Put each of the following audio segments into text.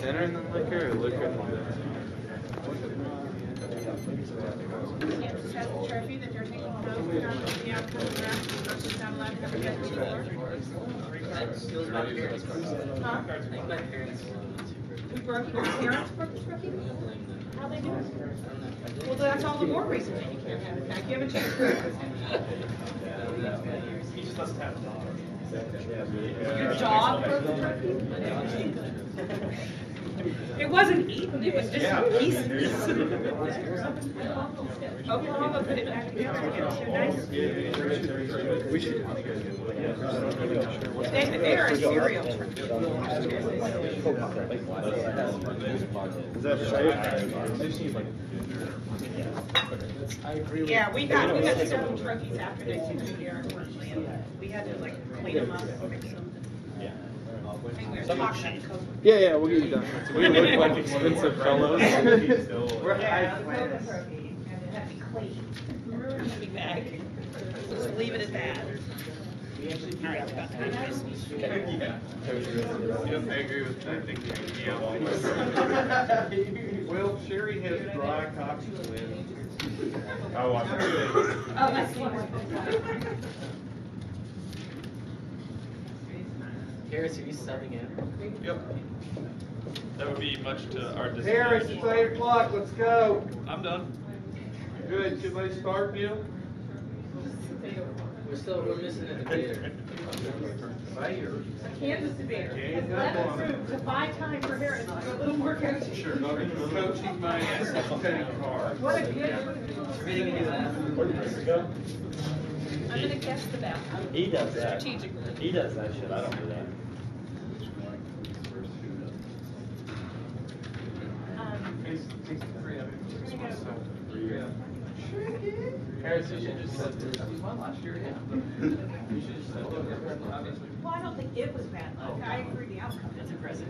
Dinner and then liquor, or liquor and then Kansas has a trophy that they're taking home from the outcome of the draft versus not allowed to have a get anymore. Huh? We broke your parents broke this rookie? How they do it? Well, that's all the more reason that you can't have it back. You have a chance. He just doesn't have a dog. Your dog broke the rookie? It wasn't eaten, it was just pieces. Oklahoma put it back together again. So nice. we should. They're a cereal turkey. Is that Yeah, we got several trophies after they took the year, unfortunately, and we had to like clean them up and fix them. Yeah, we'll get you done. We look like expensive fellows. Yeah, the Coca trophy. Had to be clean. Big bag. Just leave it at that. All right, it's about time, guys. I agree with that. I think Well, Sherry has dry coffee with. Oh, I'm Oh, that's wonderful. Harris, are you subbing in? Yep. That would be much to our Harris, it's 8 o'clock. Let's go. I'm done. Good. Can they start, Neil? We're missing a debater. Kansas debater. It's a 5-time for Harris. A little more coaching. Sure. Coaching my cutting card. What a good. I'm going to guess the best. He does that. Strategically. He does that shit. I don't do that. Harris, you should just said we won last year, yeah. You should just said obviously. Well, I don't think it was bad luck. I agree the outcome. That's impressive.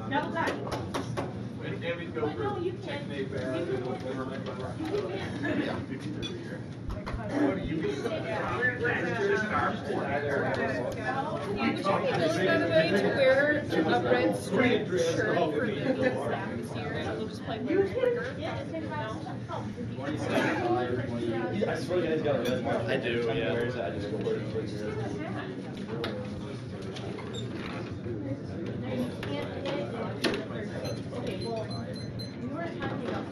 Double time. No, you can't. What do you mean? Would you be motivated to wear a red striped shirt for the staff this year and we'll just play with quicker? I swear to God, he's got a red mark. I do, yeah. Where is that? I just recorded it for you. Okay, well, we weren't talking about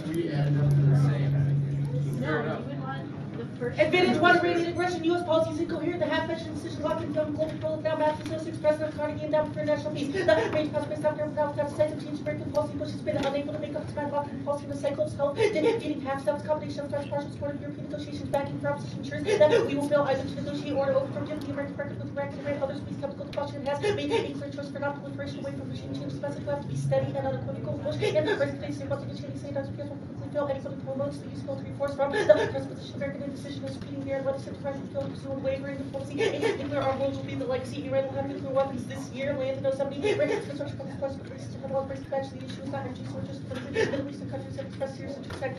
We end up the same. Advantage 1 radiated aggression, U.S. policies incoherent, the half-mentioned decision locking down global political down Matthew 06 president of Carnegie and down for national peace. The range prospects down there without decisive change American policy, which has been unable to make up its mind locking policy in the cycle of health, defeating half-steps combination of French partial support of European negotiations backing for opposition ensures that we will fail either to negotiate or to overthrow the American record with Iraq and Iran. Others peace chemical combustion has made a clear choice for non-proliferation away from regime change. The message will have to be steady and unequivocal. Bush and the President say what the change say does because will quickly fail anyone who promotes the use of military force from the presupposition of American indecision is repeating the what is certified to kill pursuing wavering the policy. Nuclear armed will be the legacy. Iran will have nuclear weapons this year. Land in 070. Construction from the plus places to have all race to match the issue is not energy sources. Middle Eastern countries have expressed serious interest in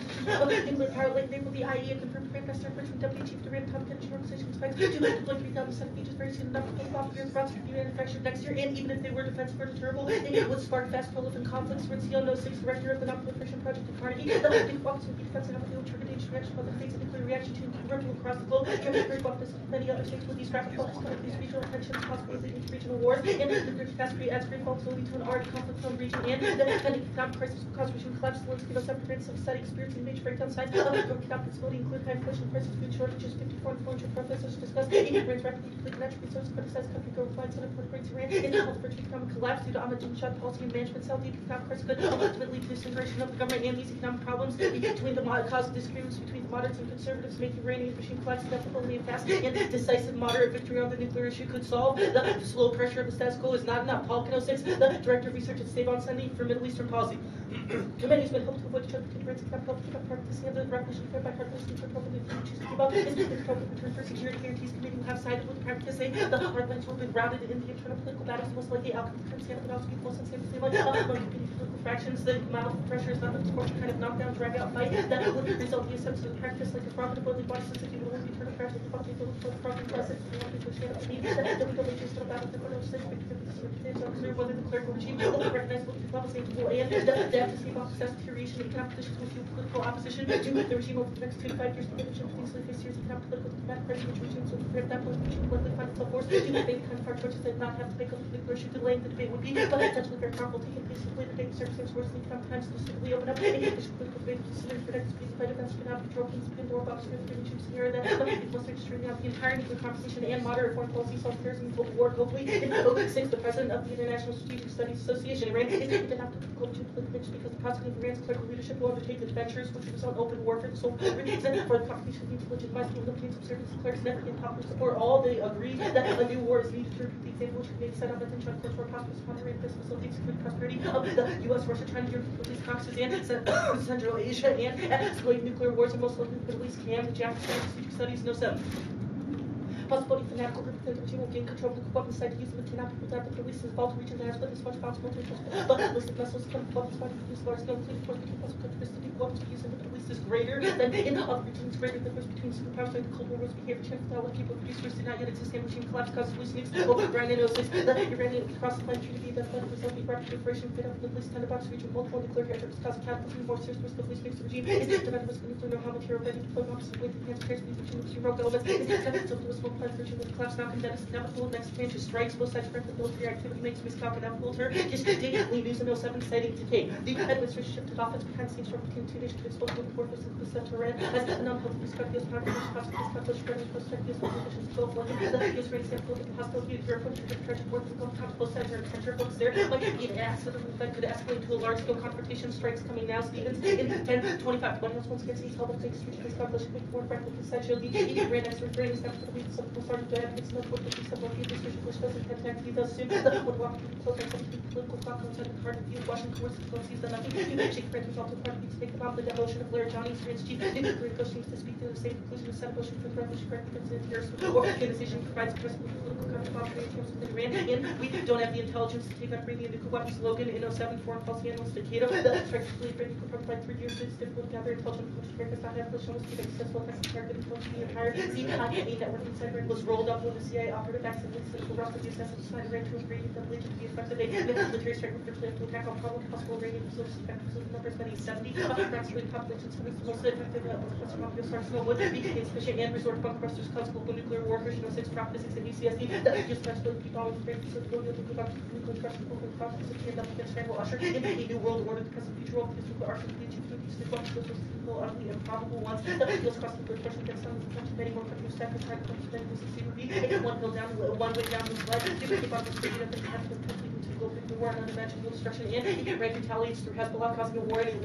nuclear power. Late they will be IEA confirmed Prime Minister Richmond Deputy Chief Durant Atomic Energy Organization expects to deploy 3,007 beaches very soon enough to pull off years routes to be manufactured next year. And even if they were defensive or deterrable, it would spark fast prolific conflicts. Ritziel, No. 6 Director of the Non-Proliferation Project at Carnegie. The big focus would be defense and will trigger the interaction of other states and nuclear reaction to ripple across the globe. Very focused many other states with these rapid focus on these regional tensions, possibly leading to regional wars, and the great capacity adds great volatility to an already conflict-zone region, and the pending economic crisis will cause regional collapse. Zelensky knows that prevents society experiencing major breakdown signs of economic stability, including high inflation, prices, food shortages, 54 and 400 professors discussed. Iran's rapidly depleting natural resources, criticized country go replied to unemployment rates. Iran is health for economic collapse due to Ahmadinejad policy and management. South the economic crisis could ultimately lead to disintegration of the government and these economic problems between the cause of disagreements between the moderates and conservatives, making Iranian regime collapse inevitable and fast. And decisive moderate victory on the nuclear issue could solve the slow pressure of the status quo is not enough. Paul Kano 6, the Director of Research at Stavon Sending for Middle Eastern Policy. Committees would help to avoid each other to forensic practice and the recognition fair by practice and control the choose to give up is the control of return for security guarantees committee will have sided with practice. The hard lines will be routed in the internal political battles, most likely outcome of Stand but also be close and same like political fractions, the amount of pressure is not the sports kind of knockdown, drag out fight that would result in the sense of practice like a profitability body since if you will be turned around to the public for the problem process and want to stand up to me that we don't just about the court of state because observe whether the clerk or regime will recognize what the level state will and the advocacy of office deterioration and competition with political opposition to the regime over the next 2 to 5 years to get things like this year's economic political debate presidential regime so that that point regime likely find itself forced to make kind of hard choices that not have to make up the clear issue delaying the debate would be but essentially very powerful taking place simply the debate circumstances where the sometimes specifically open up any additional political debate considering for next week's fight events cannot be controlled and spin door box for the regime scenario that it must extremely out the entire nuclear conversation and moderate foreign policy self-cares and global war hopefully in 06 the president of the International Strategic Studies Association Iran is going to have to go to the pitch because the prosecuting of Iran's clerical leadership will undertake adventures which result in open war for the sole reason for the competition needs to legitimize the eliminating subservience of clerics never get popular support all they agree that a new war is needed to repeat the example which may set up and try to force more prosperous moderate this facility security prosperity of the US, Russia, China, Europe, Middle East, Caucasus, and Central Asia and escalating nuclear wars and most likely the Middle East can the Japanese strategic studies no 7. Possibility fanatical group within the regime will gain control of the weapons side to use them to kidnap people that the police is involved region that has been as much possible to but listed vessels come weapons by the police large scale including force between possible countries to weapons used in the Middle East is greater than in other regions greater than the difference between superpowers like the Cold War was behavior chance that what people producers did not yet exist and regime collapse causes hallucinations over Brian in 06 the Iranian cross the line treaty that led to resulting rapid proliferation fit up the Middle East tender-box region multiple nuclear hazards cause cataclysm more serious risk of the least regime is defended with nuclear know how material ready to play opposite with the enhanced transfer between the rogue elements is defended so the smoke plans regime with collapse now condemns inevitable next expansion strikes both sides correct the military activity makes miscalc inevitable turn just daily news in 07 citing today the administration shifted offense behind the scenes from between 2 nations to expose the forces of the center and as a non-public perspective power consequences conflict spreading perspectives politicians go for the US rates and political hostility to Europe to tragic war to go both sides are center books there like an accident that could escalate to a large-scale confrontation strikes coming now Stevens in 10:25 White House once again sees held up things to establish a big war practice essential the Iran expert brain is not for the weak some people started to advocate some of what the some of the administration which doesn't contact you does soon the would walk close and political thought outside the card view Washington towards the sees that nothing shake friends result of party to take about the demotion of Blair Johnny's Iran's chief nuclear negotiations to speak to the same conclusion as Senate motion for the revolution correct because in here or organization provides principal political counterpart in terms of Iran and we don't have the intelligence to take up bringing the nuclear weapons slogan in 07 foreign policy analyst Takeda the strikes to believe Britain confirmed by 3 years it's difficult to gather intelligence which America's not have shown us to be successful attacks to target the entire CIA network inside Iran was rolled up when the CIA operative accidentally sent the rest of the assassin inside Iran to agree that the Legion to be effective a military strike with virtually to attack on probable possible Iranian facilities effective numbers many 70 approximately population so it's most effective Western populous arsenal would be insufficient and resort bunker busters cause global nuclear war version 06 prop physics and UCSD that just specially keep on with great facility to nuclear destruction over the process of stand up against Iran will usher in a new world order because of future world because nuclear arsenal can achieve nuclear weapons those people ugly improbable ones that feels cross nuclear pressure against some many more countries stack the time countries than this would be one hill down one way down the sled to keep on the street of the country to go big war and unimaginable destruction and Iran retaliates through Hezbollah causing a war in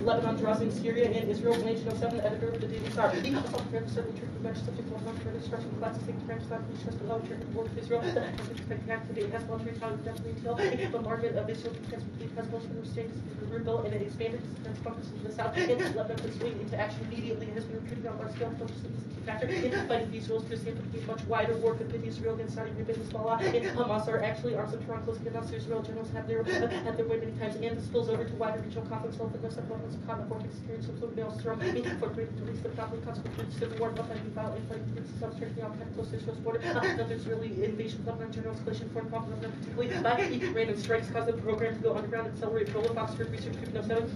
Lebanon draws in Syria and Israel in 1907 editor of the Daily Star the assault for certainly true for subject to one further destruction classes take France not which has below triggered the war with Israel the expected activity Hezbollah to retaliate definitely until the bombardment of Israel because Hezbollah's been restrained the room bill and it expanded its defense focus into the south and Lebanon could swing into action immediately has been retreating on large scale focus factor in fighting the Israel's to stand to be a much wider war could pit Israel against Saudi Arabia and Hezbollah and Hamas are actually arms of Tehran closing enough so Israel generals have their way many times and it spills over to wider regional conflicts both in the weapons of combat work experience of fluid maelstrom incorporated to release the probably consequent civil war not fighting violent infighting against self-strengthening on close to Israel's border another Israeli invasion of Lebanon general escalation foreign conflict particularly by Iran and strikes caused the program to go underground and accelerate Provo Oxford Research Group 07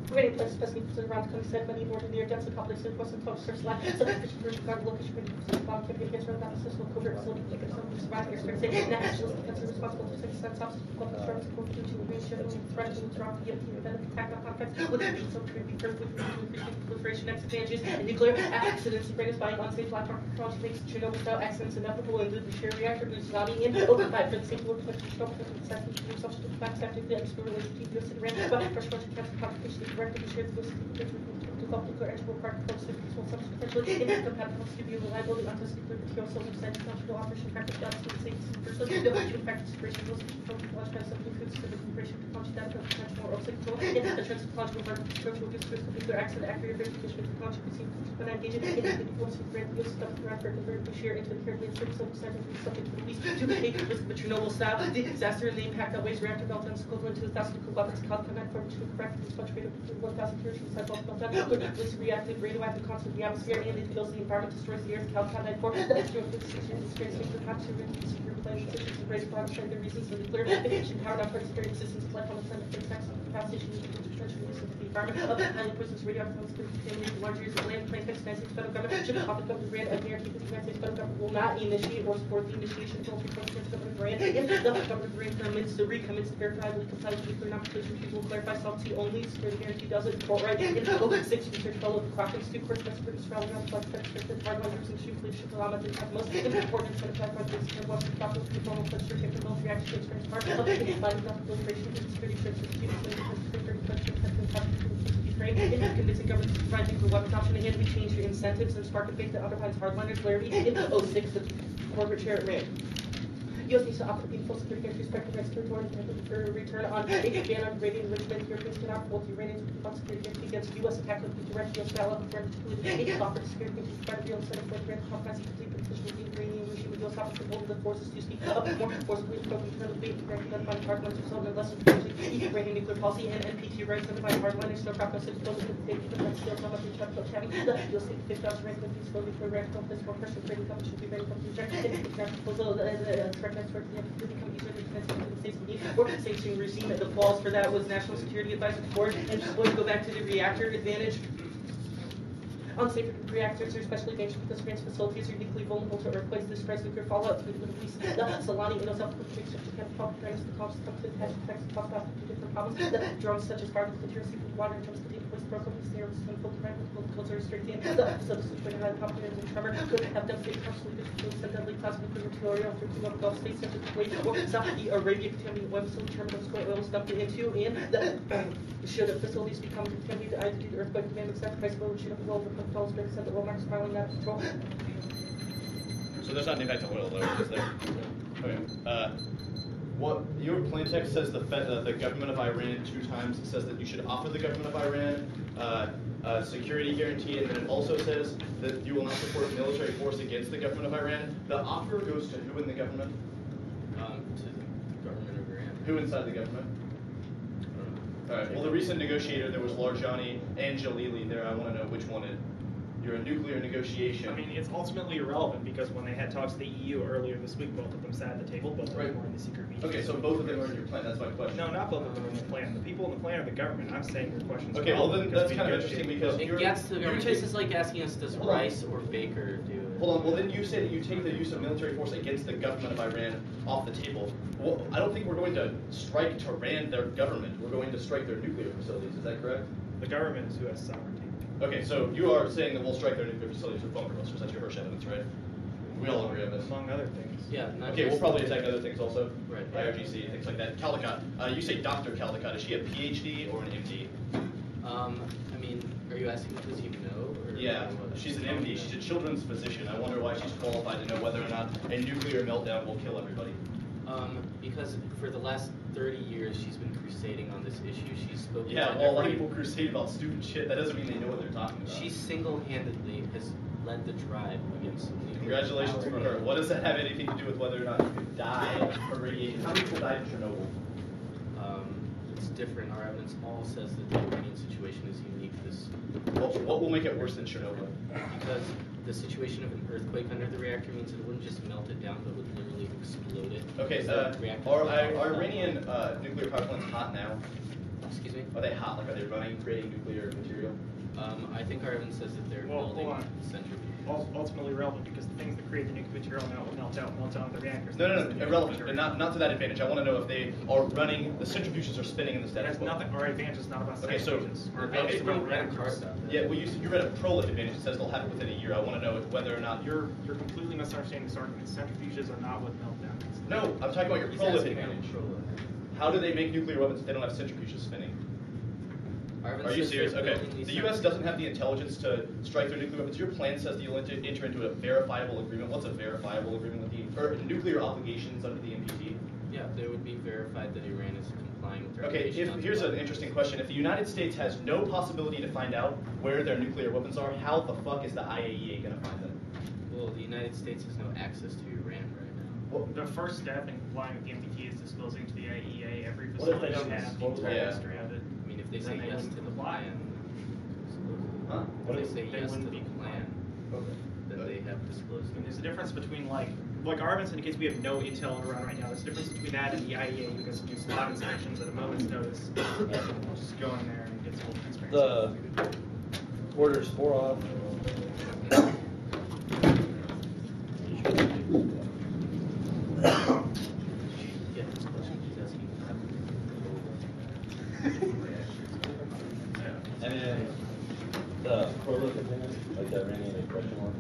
Ready place specimen to around the said many more near dense population Western Coast search line. So fishing for guard location for bomb can be against rather than the system covert so like some survive air space say national defense is responsible for 6 cents up what the terms go to ratio to threat to drop the event attack on conflicts with regions of could be first with increasing proliferation advantages and nuclear accidents bring us by unsafe black market technology makes Chernobyl style accidents inevitable and the share reactor boosts tsunami in over 5 for the same work with the second substitute facts after the expert related to US and Iran but first question cancer complication directly shared with of nuclear energy will require close to peaceful subject potentially incompatible to be reliability on nuclear material so excited to operation practice down to safety firstly no human practice integration was from technological substitutes to the integration technology data for potential or control in the transecological environment approach will reduce risk of nuclear accident accurate verification of technology proceed when engaging in the force of grant use stuff for effort and vertical share into the carefully and so excited to be subject to release to a risk of a Chernobyl style disaster and the impact outweighs reactor meltdowns equivalent to 1,000 kilowatts called connect for to correct this much greater than 1,000 years from cycle meltdown with release reactive radioactive content in the atmosphere and it kills the environment destroys the earth called connect for the experience the capture and secure planning systems and raise products and the reasons for nuclear fission power not participating systems of life on the planet for the next capacity potential use of the environment of highly poisonous radioactive contaminated large areas of land plain text United States federal government should often come to grant a guarantee that the United States federal government will not initiate or support the initiation of multi government grant if the government grant recommits to verify the compliance with nuclear application will clarify subtlety only security guarantee doesn't report right in 06 research fellow of the Clock Institute course specific surrounding on flight restricted hardliners and chief leadership allowment to have most important set of platforms and Western Clock with formal flight restricted military action experience part of the body of proliferation and security convincing governments to provide nuclear weapons option and we change the incentives and spark debate that underlines hardliners clarity in 06 the corporate chair at RAND. U.S. needs to offer people security against respect to territory for a return on a ban on uranium enrichment. Europeans cannot hold Iranians with on security against U.S. attack with the direct U.S. style of threat to offer security to provide real incentive for the compromise complete petition with the Iranian regime with U.S. officers holding the forces to speak up more forcibly for return of debate directly led by hardliners who sold less than Iranian nuclear policy and NPT rights led by hardliners no crop city goes with the debate with the skills on the chat about chatting the you'll see 50,000 rank with these slowly for rank of this more pressure trading company should be ready for future proposal the correct for the become easier to defend the states need or sanctioning regime the clause for that was National Security Advisor Board and when we go back to the reactor advantage unsafe reactors are especially dangerous because France facilities are uniquely vulnerable to earthquakes, destroys nuclear fallout through the Middle East. The Solani and Osel research can help prevent the costs come to test effects and talk about different problems. The drones such as carbon literacy with water in terms of the place broken snares and full crime with codes are restricted. The substance for the popular and tremor could have devastating partial leaders to send deadly plasma nuclear material through the Gulf states such as Kuwait or Saudi Arabia contaminated web facility terminals oil is dumped into and the should facilities become contaminated either due to earthquake demand of sacrifice or should have rolled the falls back said the oil marks spiraling out of control. So there's not an impact on oil though, is there? Okay. What your plain text says the government of Iran 2 times says that you should offer the government of Iran a security guarantee, and then it also says that you will not support military force against the government of Iran. The offer goes to who in the government? To the government of Iran. Who inside the government? All right. Well, the recent negotiator, there was Larjani and Jalili there. I want to know which one it. You're a nuclear negotiation. I mean, it's ultimately irrelevant because when they had talks to the EU earlier this week, both of them sat at the table, both of them were in the secret meeting. Okay, so both of them are in your plan. That's my question. No, not both of them are in the plan. The people in the plan are the government. I'm saying your question's Okay, well then relevant that's because kind we of interesting negotiate. because It gets to the government. This is like asking us, does Rice or Baker do it? Hold on. Well, then you say that you take the use of military force against the government of Iran off the table. Well, I don't think we're going to strike Tehran, their government. We're going to strike their nuclear facilities. Is that correct? The government is who has sovereignty. Okay, so you are saying that we'll strike their nuclear facilities with phone thrusters. That's your Hirsch evidence, right? We all agree on this. Among other things. Yeah. Not Okay, we'll just- probably attack other things also. Right. IRGC, things like that. Caldecott. You say Dr. Caldecott. Is she a PhD or an MD? I mean, are you asking because you know? Or Yeah, what? she's an MD. She's a children's physician. I wonder why she's qualified to know whether or not a nuclear meltdown will kill everybody. Because for the last 30 years, she's been crusading on this issue. She's spoken Yeah, to well, a lot of every- people crusade about stupid shit. That doesn't mean they know what they're talking about. She single-handedly has led the drive against nuclear Congratulations power. for her. What does that have anything to do with whether or not you could die from radiation? How many people died in Chernobyl? It's different. Our evidence all says that the Iranian situation is unique. What will make it worse than Chernobyl? Because the situation of an earthquake under the reactor means it wouldn't just melt it down, but would literally explode it. Okay, So the reactor are would- Iranian nuclear power plants hot now? Excuse me? Are they hot? Like, are they running, creating nuclear material? I think our evidence says that they're Well, building hold on. centrifuges. Ultimately relevant because the things that create the nuclear material now will melt out of the reactors. No, That's the nuclear irrelevant. material. And not to that advantage. I want to know if they are running, the centrifuges are spinning in the That status has quo. nothing. Our advantage is not about Okay, so- centrifuges. Our okay, advantage is so about we ran a reactors. car Yeah, well, you read a prolif advantage that says they'll happen within a year. I want to know whether or not You're completely misunderstanding this argument. Centrifuges are not what meltdown is. No, I'm talking about your He's prolif asking about advantage. control. How do they make nuclear weapons if they don't have centrifuges spinning? Are you serious? Okay. The U.S. doesn't have the intelligence to strike their nuclear weapons. Your plan says that you'll enter into a verifiable agreement. What's a verifiable agreement with the nuclear obligations under the NPT? Yeah, they would be verified that Iran is complying with their Okay, obligations. here's an interesting question. If the United States has no possibility to find out where their nuclear weapons are, how the fuck is the IAEA going to find them? Well, the United States has no access to Iran right now. Well, The first step in complying with the NPT is disclosing to the IAEA every What if they facility don't that has the disclose entire it? history of it. I mean, if they Then say they yes wouldn't to the comply. plan, huh? if they say they yes to wouldn't the be plan, then they have disclosed I mean, it. there's a difference between like our evidence indicates we have no intel around right now. There's a difference between that and the IAEA who gets to do spot inspections at a moment's notice. Just go in there and get full transparency. The orders 4 off. Yeah, this question he's asking. And then the Corley container, like that ring in the question one.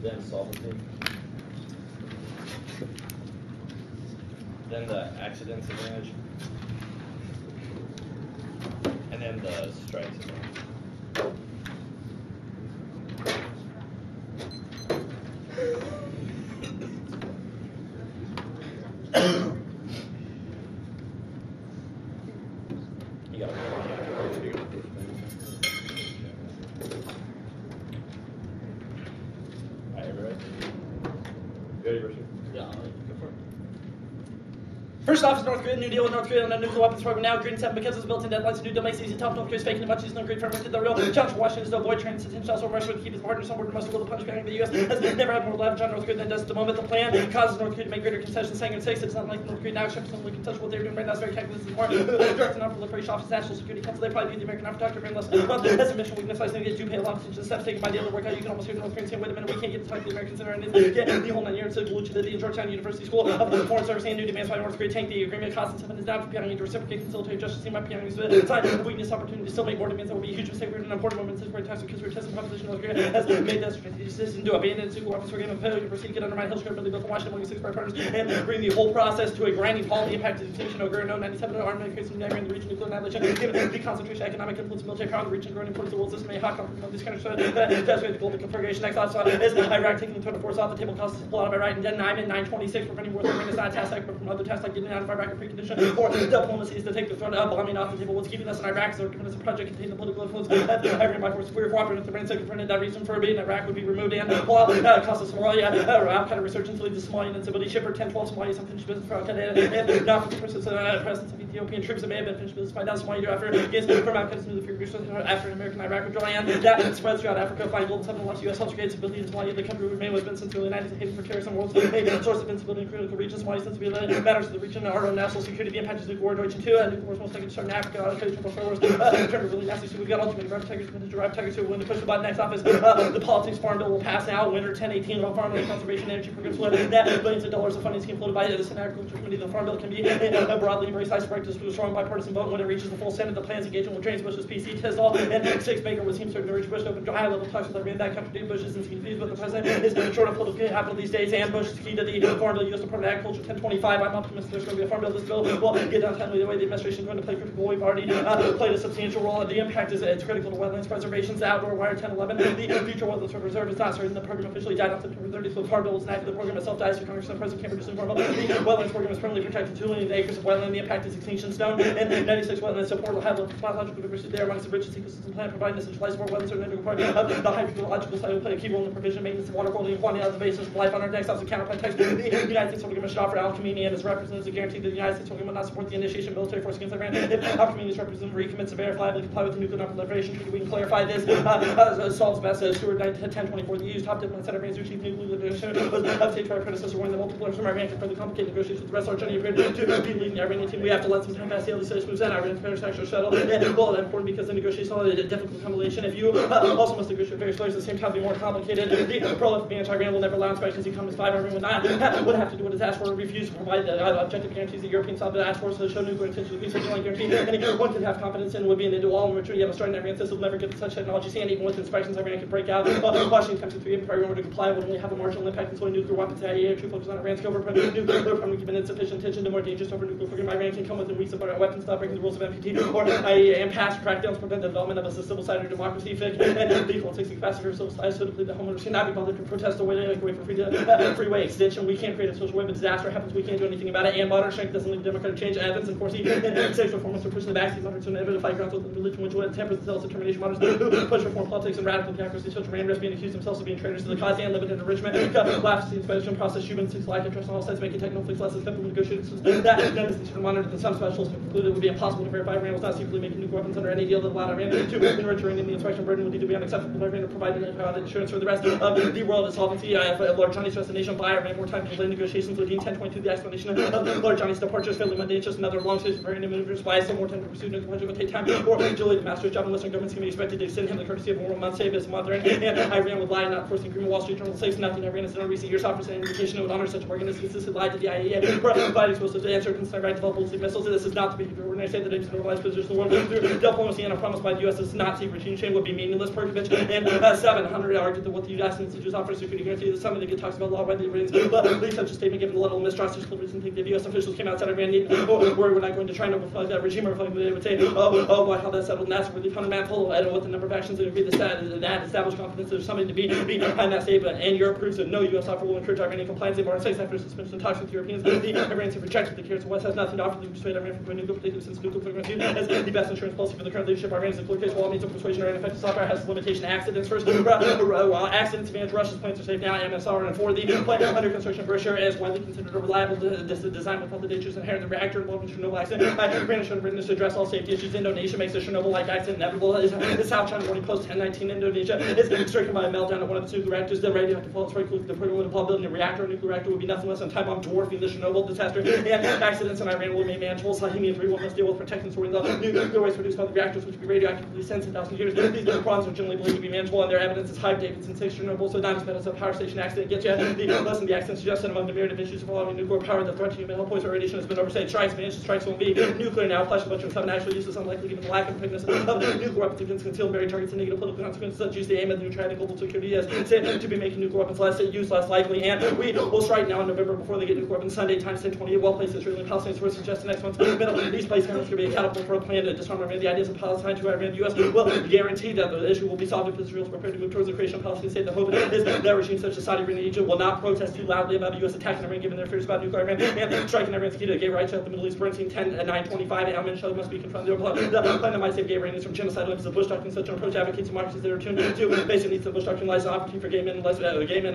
Then solvency. Then the accidents advantage. And then the strikes advantage. You got Ready, Richard? Yeah, go for it. First off is North Korea, new deal with North Korea on the nuclear weapons program now. Green 7 because it's built-in deadlines. The new deal makes it easy to top North Korea's faking a bunch of North Korean firms. The real challenge for Washington is to avoid trans attention also Russia to keep its partners on board and most will the punch behind the U.S. has never had more leverage on North Korea than it does at the moment. The plan causes North Korea to make greater concessions, saying it's safe. It's not like North Korea now accepts something can touch what they're doing right now. It's very calculated. This is more direct non-proliferation office, National Security Council. They probably view the American offer doctor very less. As a mission weakness, I think they do pay a lot of attention to steps taken by the other work out. You can almost hear the North Koreans saying, wait a minute, we can't get to talk to the Americans in our needs. Get the whole 9 years to Volusia City and Georgetown University School of the Foreign Service and new demands by North Korea tank the agreement cost and 7 is down for Pyongyang to reciprocate facilitate justice in my Pyongyang's time of weakness opportunity to still make more demands that will be a huge mistake. We're in an important moment since we're testing because we're testing proposition North Korea has made that strategic decision to abandon its nuclear weapons program and failure to proceed to get undermine Hill Script, built in Washington among 6 partners and bring the whole process to a grinding halt. The impact of extinction of no 97 armament increase in the region nuclear annihilation, given the concentration, economic influence, military power, the region, growing importance of the world system, a hot conflict of these countries, that's why the global configuration next thought is Iraq taking the total force off the table, costs us a lot of Iraq, and then I'm in 926 preventing war. It's not a task but from other tasks like getting out of Iraq and precondition or diplomacy is to take the threat of bombing off the table. What's keeping us in Iraq is our giving us a project containing the political influence of every my force. We're cooperating with the Iran so confronted that reason for being Iraq would be removed and while cost of Somalia, Al-Qaeda resurgence leads to Somalian instability. Shipper 10-12 Somalia some finished business for Al-Qaeda and not for the presence of Ethiopian troops that may have been finished business by down Somalia after against from Al-Qaeda's military groups after American Iraq withdrawal and that spreads throughout Africa. Flying global 7 lost U.S. helps create stability in Somalia. The country remain has been since the early 90s a haven for terrorism world's a source of instability in critical regions. Somalia since matters to the region our own national security. The impact is nuclear war Deutsche 2 and nuclear wars most likely to start in Africa. Turn really nasty. So we've got ultimate drive tigers, drive tigers who are willing to push the button next office. The politics farm bill will pass now. Winter 1018 about farmland conservation energy programs will net billions of dollars of funding scheme floated by the Senate Agriculture Committee. The farm bill can be broadly embraced. I suspect this was a strong bipartisan vote when it reaches the full Senate. The plans engagement with James Bush's PC Tisdall and Six Baker would seem to urge Bush to open high level talks with Iran that contradict Bush's and confused with the president is short of political capital these days. And Bush is key to the farm bill. U.S. Department of Agriculture 1025. I'm optimistic there's going to be a farm bill. This bill will get done timely the way the administration is going to play critical. We've already played a substantial role. The impact is it's critical to wetlands preservation. The outdoor wire 1011. The future wetlands reserve is not certain. The program officially died on September 30th. The farm bill was enacted. The program itself dies. So Congress and President can't produce the farm bill. The wetlands program is permanently protected 2 million acres of wetland. The impact is extinction zone. And 96 wetlands support will have biological diversity there amongst the richest ecosystem plan, providing a centralized more wetlands are an integral part of the hydrological side will play a key role in the provision, maintenance, and water quality and quantity of the basis of life on our next house. The counterplan text. The United States government should offer Al Khamenei and his representatives a guarantee that the United States government will not support the initiation of military force against Iran. If Al Khamenei's representative recommits to verifiably comply with the nuclear non-proliferation treaty, we can clarify this. Solves best Stewart 1024. The EU's top diplomat said Iran's chief nuclear negotiator was stated by our predecessor warning the multiple from Iran can further complicate negotiations with the rest of our journey appeared to be leading the Iranian team. We have to let out some time past the LDC moves in. Iran's counter-structure shuttle. And well, that's important because the negotiation is a difficult combination. If you also must negotiate various players at the same time, be more complicated. The prolific anti-Iran will never allow inspections. Economist 5 Iran would not have to do what is asked for and refuse to provide the objective guarantees that European South asked for, so show nuclear intention to peace and guarantee anyone can have confidence in would be an end to all maturity. You have a strong Iran system will never get to such technology, and even with inspections, Iran can break out. Washington comes to 3 if Iran were to comply, would only have a marginal impact on soil nuclear weapons. The IAEA true focus on Iran's covert nuclear program, given insufficient attention to more dangerous over nuclear program. Iran can come within weeks of weapons, not breaking the rules of NPT or IAEA and pass crackdowns prevent the development of a civil side of democracy. And vehicle and 60 capacity for civil society, so to plead the homeowners cannot be bothered to protest the way for freeway extension. We can't create a social web. If disaster happens, we can't do anything about it. And modern strength doesn't lead to democratic change. Evans and Corsi and six reformers to push the vaccines under to inevitable fight grounds with religion, which will temper the self-determination models who push reform politics and radical bureaucracy. Such Iran risk being accused themselves of being traitors to the cause and limited enrichment. Laughs the inspection process. Human seeks lack of trust on all sides, making technical fix less expensive negotiations. That none is to monitor that some specialists concluded it would be impossible to verify Iran was not secretly making nuclear weapons under any deal that allowed Iran to enrich uranium. The inspection burden would need to be unacceptable to Iran to provide insurance for the rest of the world insolvency. Lord Johnny's destination by Iran more time to delay negotiations with Dean 10.2. The explanation of Lord Johnny's departure is fairly mundane. It's just another long stage of Iranian maneuvers by some more time to pursue nuclear project would take time. Or Julie, the master's job, and Western governments can be expected to extend him the courtesy of a 1 month save his mother. And Iran would lie, not forcing agreement. Wall Street Journal says nothing. Iran has done in recent years offers an indication it would honor such a bargain as consistent lie to the IAEA. Providing explosive to answer concerned right develop ballistic missiles. This is not to be when I say that it's normalized position of the world through diplomacy and a promise by the U.S. is not secret regime change would be meaningless. Perkovich and 700 argued that what the U.S. institutes offer security guarantee is something that get talks about law by the Iranians. But at least such a statement given the level of mistrust and reason think that U.S. officials came outside Iran needing we're not going to try to reflect that regime or reflect they would say, oh boy, how that's settled, and that's really fundamental. I don't know what the number of actions that agree that established confidence there's something to be behind that statement. And Europe proves that no U.S. offer will encourage Iranian compliance. They've already 6 after suspension talks with Europeans. The Iranians have rejected the case. The West has nothing to offer to persuade Iran from nuclear, particularly since nuclear program as the best insurance policy for the current leadership. Iran is the clear case. While means of persuasion or ineffective software has limitation accidents first. Accidents advance. Russia's plans are safe now. MSR and 4 the plant under construction for sure is widely considered a reliable design without the dangers inherent in the reactor involved in Chernobyl accident. Iran should have written this to address all safety issues. Indonesia makes a Chernobyl-like accident inevitable. The South China Morning Post 1019 Indonesia is stricken by a meltdown at one of the 2 reactors. The radioactive faults very quickly. The program would involve building a reactor. A nuclear reactor would be nothing less than time bomb dwarfing the Chernobyl disaster. And accidents in Iran will remain manageable. Sahimi 3 will must deal with protecting and storing the nuclear waste produced by the reactors, which would be radioactively since 1,000 years. These problems are generally believed to be manageable, and their evidence is high. Davidson 6 Chernobyl, so not as bad as a power station accident gets you. Less than the accident suggested among the myriad of issues involving nuclear power, the threat to human health, poison, or radiation has been overstated. Strikes, managed strikes won't be nuclear now. Flesh, bunch of 7 actual uses unlikely given the lack of quickness of nuclear weapons against concealed buried targets and negative political consequences. Such use the aim of the neutrality global security is said to be making nuclear weapons less used, less likely. And we will strike now in November before they get nuclear weapons. Sunday times 1028. Well placed Israeli and Palestinians were suggested next month's middle East place countries could be accountable for a plan to disarm Iran. The ideas of Palestine to Iran. The U.S. will guarantee that the issue will be solved if Israel is prepared to move towards the creation of a Palestinian state. The hope is that regimes such as Saudi Arabia and Egypt will not protest too loudly about a U.S. attack in Iran, given their fears about nuclear Iran and striking Iran's key to gay rights out the Middle East. Bernstein 10/925. Alman Shelley must be confronted. The plan that might save gay Iranians from genocide lives the Bush doctrine. Such an approach advocates democracies that are tuned to basic needs. The Bush doctrine lies an opportunity for gay men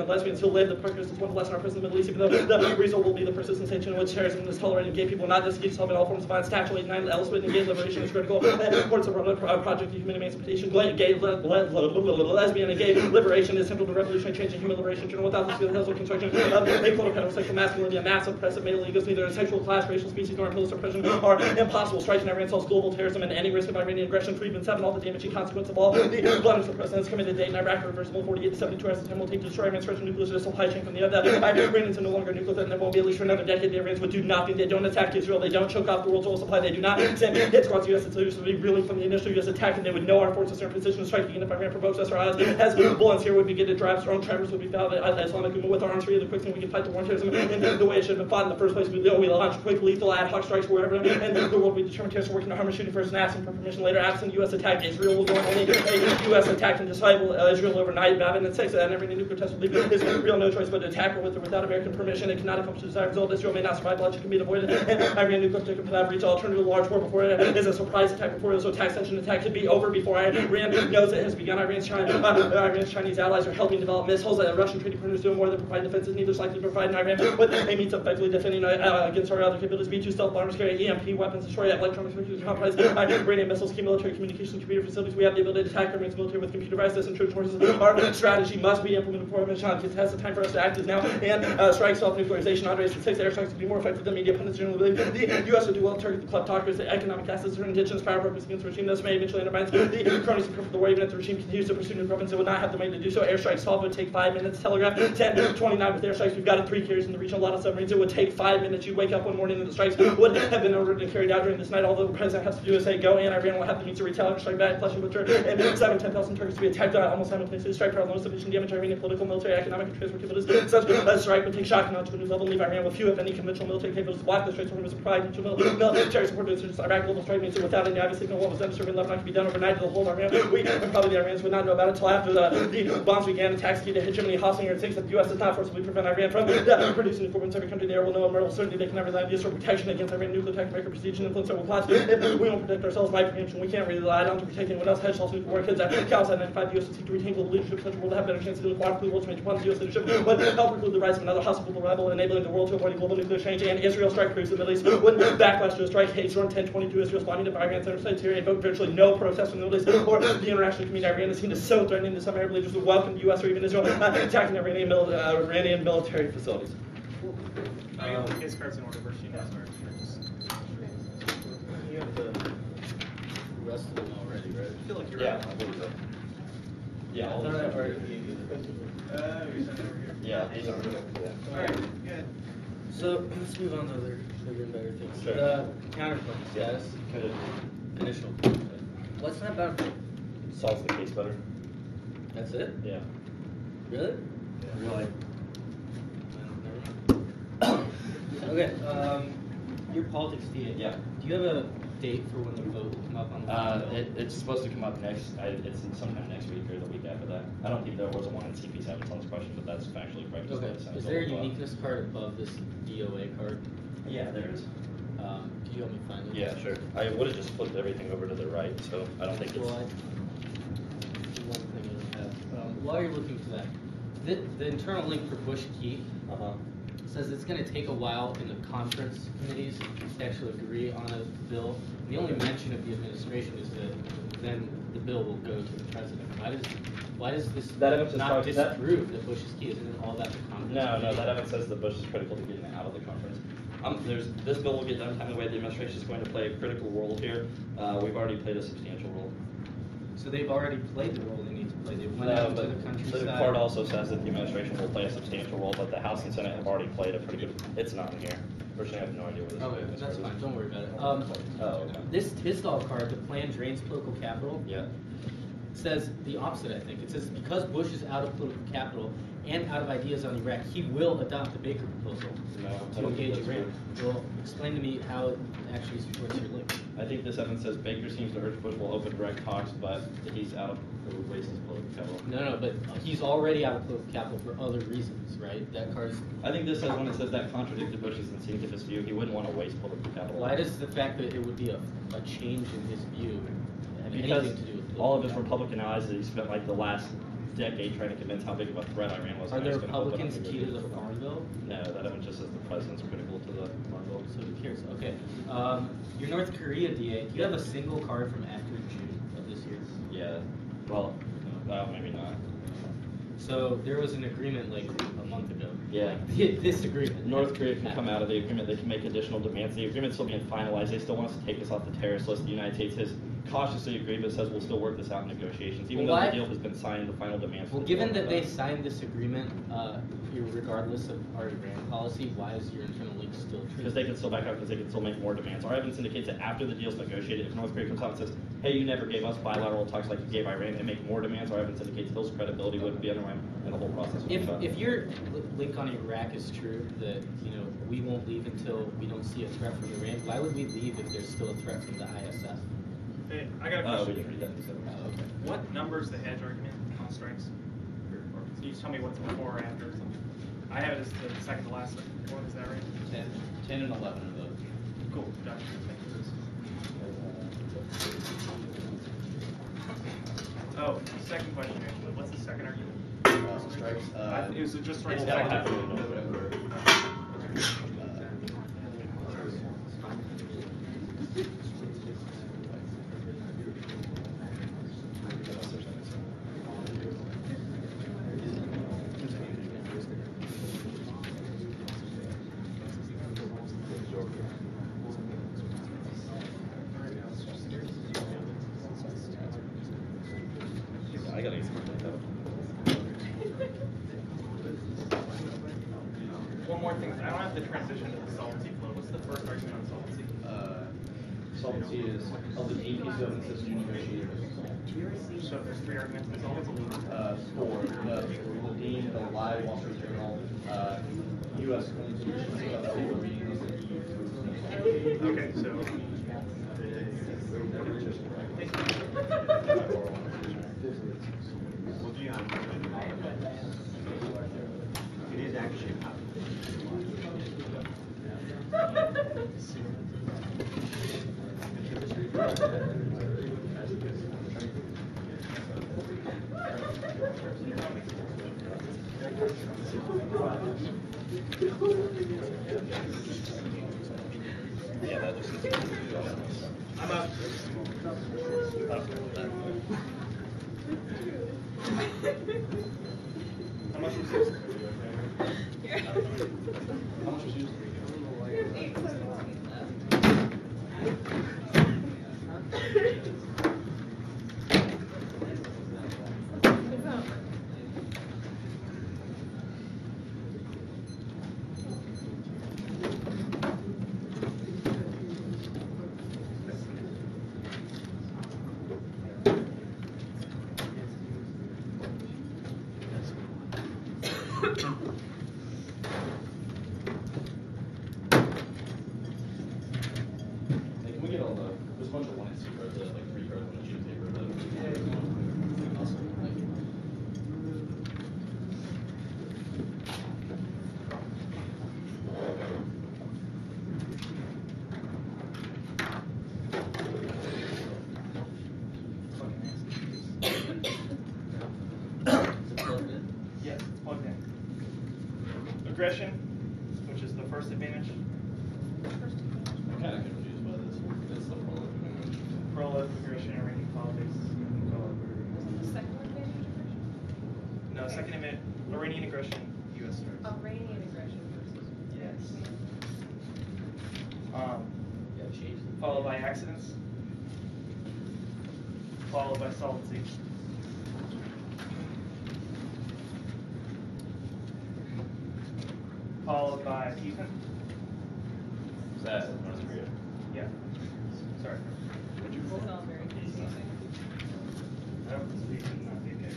and lesbians who live. The progress is one lesson our presence in the Middle East, even though the result will be the persistent sanction in which terrorism is tolerated. Gay people not just solving all forms of violence. Statute 89 Ellsworth and gay liberation is critical. Importance of project of human emancipation. Gay, lesbian, and gay liberation is central to revolutionary change in human liberation. Journal without this field of construction. They quote heterosexual masculinity, a massive oppressive male egos, neither a sexual class, racial species, nor imperialist oppression are impossible. Striking Iran solves global terrorism and any risk of Iranian aggression. 3/7, all the damaging consequence of all the blunders the president has committed today in Iraq. Reversible 48 to 72 hours of time will take to destroy Iran's first nuclear supply chain from the other. Iranians are no longer nuclear threat, and there won't be at least for another decade. The Iranians would do nothing. They don't attack Israel. They don't choke off the world's oil supply. They do not send hit squads to U.S. It's would be reeling from the initial U.S. attack, and they would know our forces are in position to strike again if Iran provokes us. Our eyes as bullets here would begin to drive strong tremors would be found Islamic movement with our arms free. The quick thing we can fight the war on terrorism in the way it should have been fought in the first place. We launch quick, lethal, ad hoc strikes wherever, and the world will be determined terrorists working to harm or shooting first and asking for permission later. Absent U.S. attack, Israel will go on only a U.S. attack and disciple Israel overnight. Babin and 6 and every nuclear test will leave is real no choice but to attack her with or without American permission. It cannot accomplish the desired result. Israel may not survive. Bloodshed can be avoided. And Iran nuclear objective cannot reach alternative large war before it is a surprise attack. Before it is so attack such an attack could be over before Iran knows it has begun. Iran's Chinese allies are helping develop missiles. Russian treaty partners doing more than provide defenses. Neither is likely to provide Iran with a means of effectively defending against our other capabilities. B-2 stealth bombers carry EMP weapons, destroy electronics, compromise Iranian missiles, key military communication, computer facilities. We have the ability to attack Iran's military with computer devices and troop forces. Our strategy must be implemented before Iran can test. The time for us to act is now. And strike self-nuclearization. Andres and 6 airstrikes to be more effective than media pundits generally believe. The aggressive do well to target the kleptocracy, the economic assets, or indigenous power purpose against the regime. This may eventually undermine the cronies and of the war, even if the regime continues to pursue new governments. It would not have the money to do so. Airstrikes 12 would take 5 minutes. Telegraph 10:29 with airstrikes. We've got 3 carriers in the region, a lot of submarines. It would take 5 minutes. You'd wake up one morning and the strikes would have been ordered and carried out during this night. All the president has to do is say go, and Iran will have the means to retaliate, strike back, plus you would turn and 10,000 targets to be attacked almost simultaneously. Strike power alone sufficient damage Iranian political, military, economic, and transport capabilities. Such a strike would take shocking on to a new level, leave Iran with few, if any, conventional military capabilities to block the Straits of Hormuz, pride, military support to the Iraq global strike means that without any obvious signal what was done to Syria and Lebanon could be done overnight to the whole of Iran. We and probably the Iranians would not know about it until after the bombs began. Attacks key to hit Germany, hosting or thinks that the U.S. does not forcibly prevent Iran from producing nuclear weapons. Every country there will know a moral certainty they can never rely on this for protection against Iran nuclear attack, make prestige and influence over plots. If we won't protect ourselves by preemption, we can't really rely on to protect anyone else. Hedgehogs nuclear war kids at Calcite 95, the U.S. will seek to retain global leadership. Such a world to have better chance of doing quadruply world's major problems. U.S. leadership would help preclude the rise of another hostile global rival, enabling the world to avoid global nuclear exchange. And Israel strike proves the Middle East would backlash to a strike. H1 1022 Israel's bombing of Iran's center state Syria invoked virtually no protest from the Middle East or the international community. Iran is seen as so threatening that some Arab leaders would welcome the U.S. or even Israel attacking Iranian military facilities. His cards in order versus You have the rest of them already, right? I feel like you're Yeah, right. I believe so. Yeah, I all thought these I are already good. gave you the You sent it over here. Yeah, these are good. Yeah. All right, good. So let's move on to other bigger and better things. Sure. The counterclaim status, Good. initial. What's that about? Solves the case better. That's it? Yeah. Really? Really? Okay. Your politics DA. Yeah. Do you have a date for when the vote will come up on the It's supposed to come up next. It's sometime next week or the week after that. I don't think there was a one in CP7 on this question, but that's factually correct. Okay. Is there a uniqueness card above this DOA card? Yeah, there is. Could you help me find it? Yeah, sure. I would have just flipped everything over to the right, so I don't think it's. Well, one thing I don't have. While you're looking for that, the internal link for Bush Key says it's going to take a while in the conference committees to actually agree on a bill. And the only mention of the administration is that then the bill will go to the president. Why does this That evidence is not probably- that- disprove that Bush is key? Isn't it all about the conference? No, committee? that evidence says that Bush is critical to getting it out of the conference. This bill will get done time the way the administration is going to play a critical role here. We've already played a substantial role. So they've already played the role they need to play. They went No, out to but the countryside. the card also says that the administration will play a substantial role, but the House and Senate have already played a pretty good. It's not in here. Personally, I have no idea what this Okay, is. that's fine. Don't worry about it. Oh, okay. This Tisdall card, the plan drains political capital, Yeah. says the opposite, I think. It says because Bush is out of political capital and out of ideas on Iraq, he will adopt the Baker proposal No, I to don't think engage that's Iran. Well, explain to me how it actually supports your link. I think this evidence says Baker seems to urge Bush will open direct talks, but he's out of the waste his political capital. No, but he's already out of political capital for other reasons, right? That card's. I think this says when it says that contradicted Bush's instinctivist view, he wouldn't want to waste political capital. Why does the fact that it would be a change in his view have Because anything to do with all of his political Republican allies that he spent like the last decade trying to convince how big of a threat Iran was. capital? Are and the he's gonna open up Republicans key to the negotiations. farm bill? No, that evidence just says the president's critical to the farm bill. So who cares? Okay. Your North Korea DA, do you have a single card from after June of this year? Yeah. Well, maybe not. So there was an agreement like a month ago. Yeah. Like, this agreement. North Korea can come out of the agreement. They can make additional demands. The agreement's still being finalized. They still want us to take us off the terrorist list. The United States has cautiously agreed, but says we'll still work this out in negotiations. Even Well, though why- the deal has been signed, the final demands. Well, given that they signed this agreement, regardless of our Iran policy, why is your internal link still true? Because they can still back out, because they can still make more demands. Our evidence indicates that after the deal's negotiated, if North Korea comes out and says, hey, you never gave us bilateral talks like you gave Iran, and make more demands, our evidence indicates Hill's credibility wouldn't be undermined and the whole process would be done. If your link on Iraq is true, that we won't leave until we don't see a threat from Iran, why would we leave if there's still a threat from the ISF? Hey, I got a We question. didn't read that. Okay. What number's the hedge argument on strikes? Or can you just tell me what's before or after or something? I have it as the second to last one, is that right? 10 and 11 are those. Cool, got it. Thank you. Oh, second question actually. What's the second argument? Strikes. It was just strikes. I don't have to really know. more things. I don't have the transition to the solvency flow. What's the first argument on solvency? Solvency is of the dean piece of evidence that's due negotiated. So there's 3 arguments in solvency. 4. The dean, the live Wall Street Journal, U.S. Constitution about the paper readings that you Okay, so. It is actually Yeah, that looks good. I'm up. How much was this? How much was used? Hey, can we get all the, there's a bunch of 1 and 2 cards, like 3 cards on a sheet of paper. Awesome, thank you. Yes, it's plugged in. Aggression, which is the first advantage. I'm kind of confused by this. That's the problem. Prolif, aggression, and ranking politics. The second advantage aggression? No, second advantage, Iranian aggression, U.S. strikes. Iranian aggression versus. Yes. Followed by accidents. Followed by solvency. Followed by appeasement. Is that North Korea? Yeah. Sorry. Would you This pull is it? all very confusing. I don't speak, not the okay.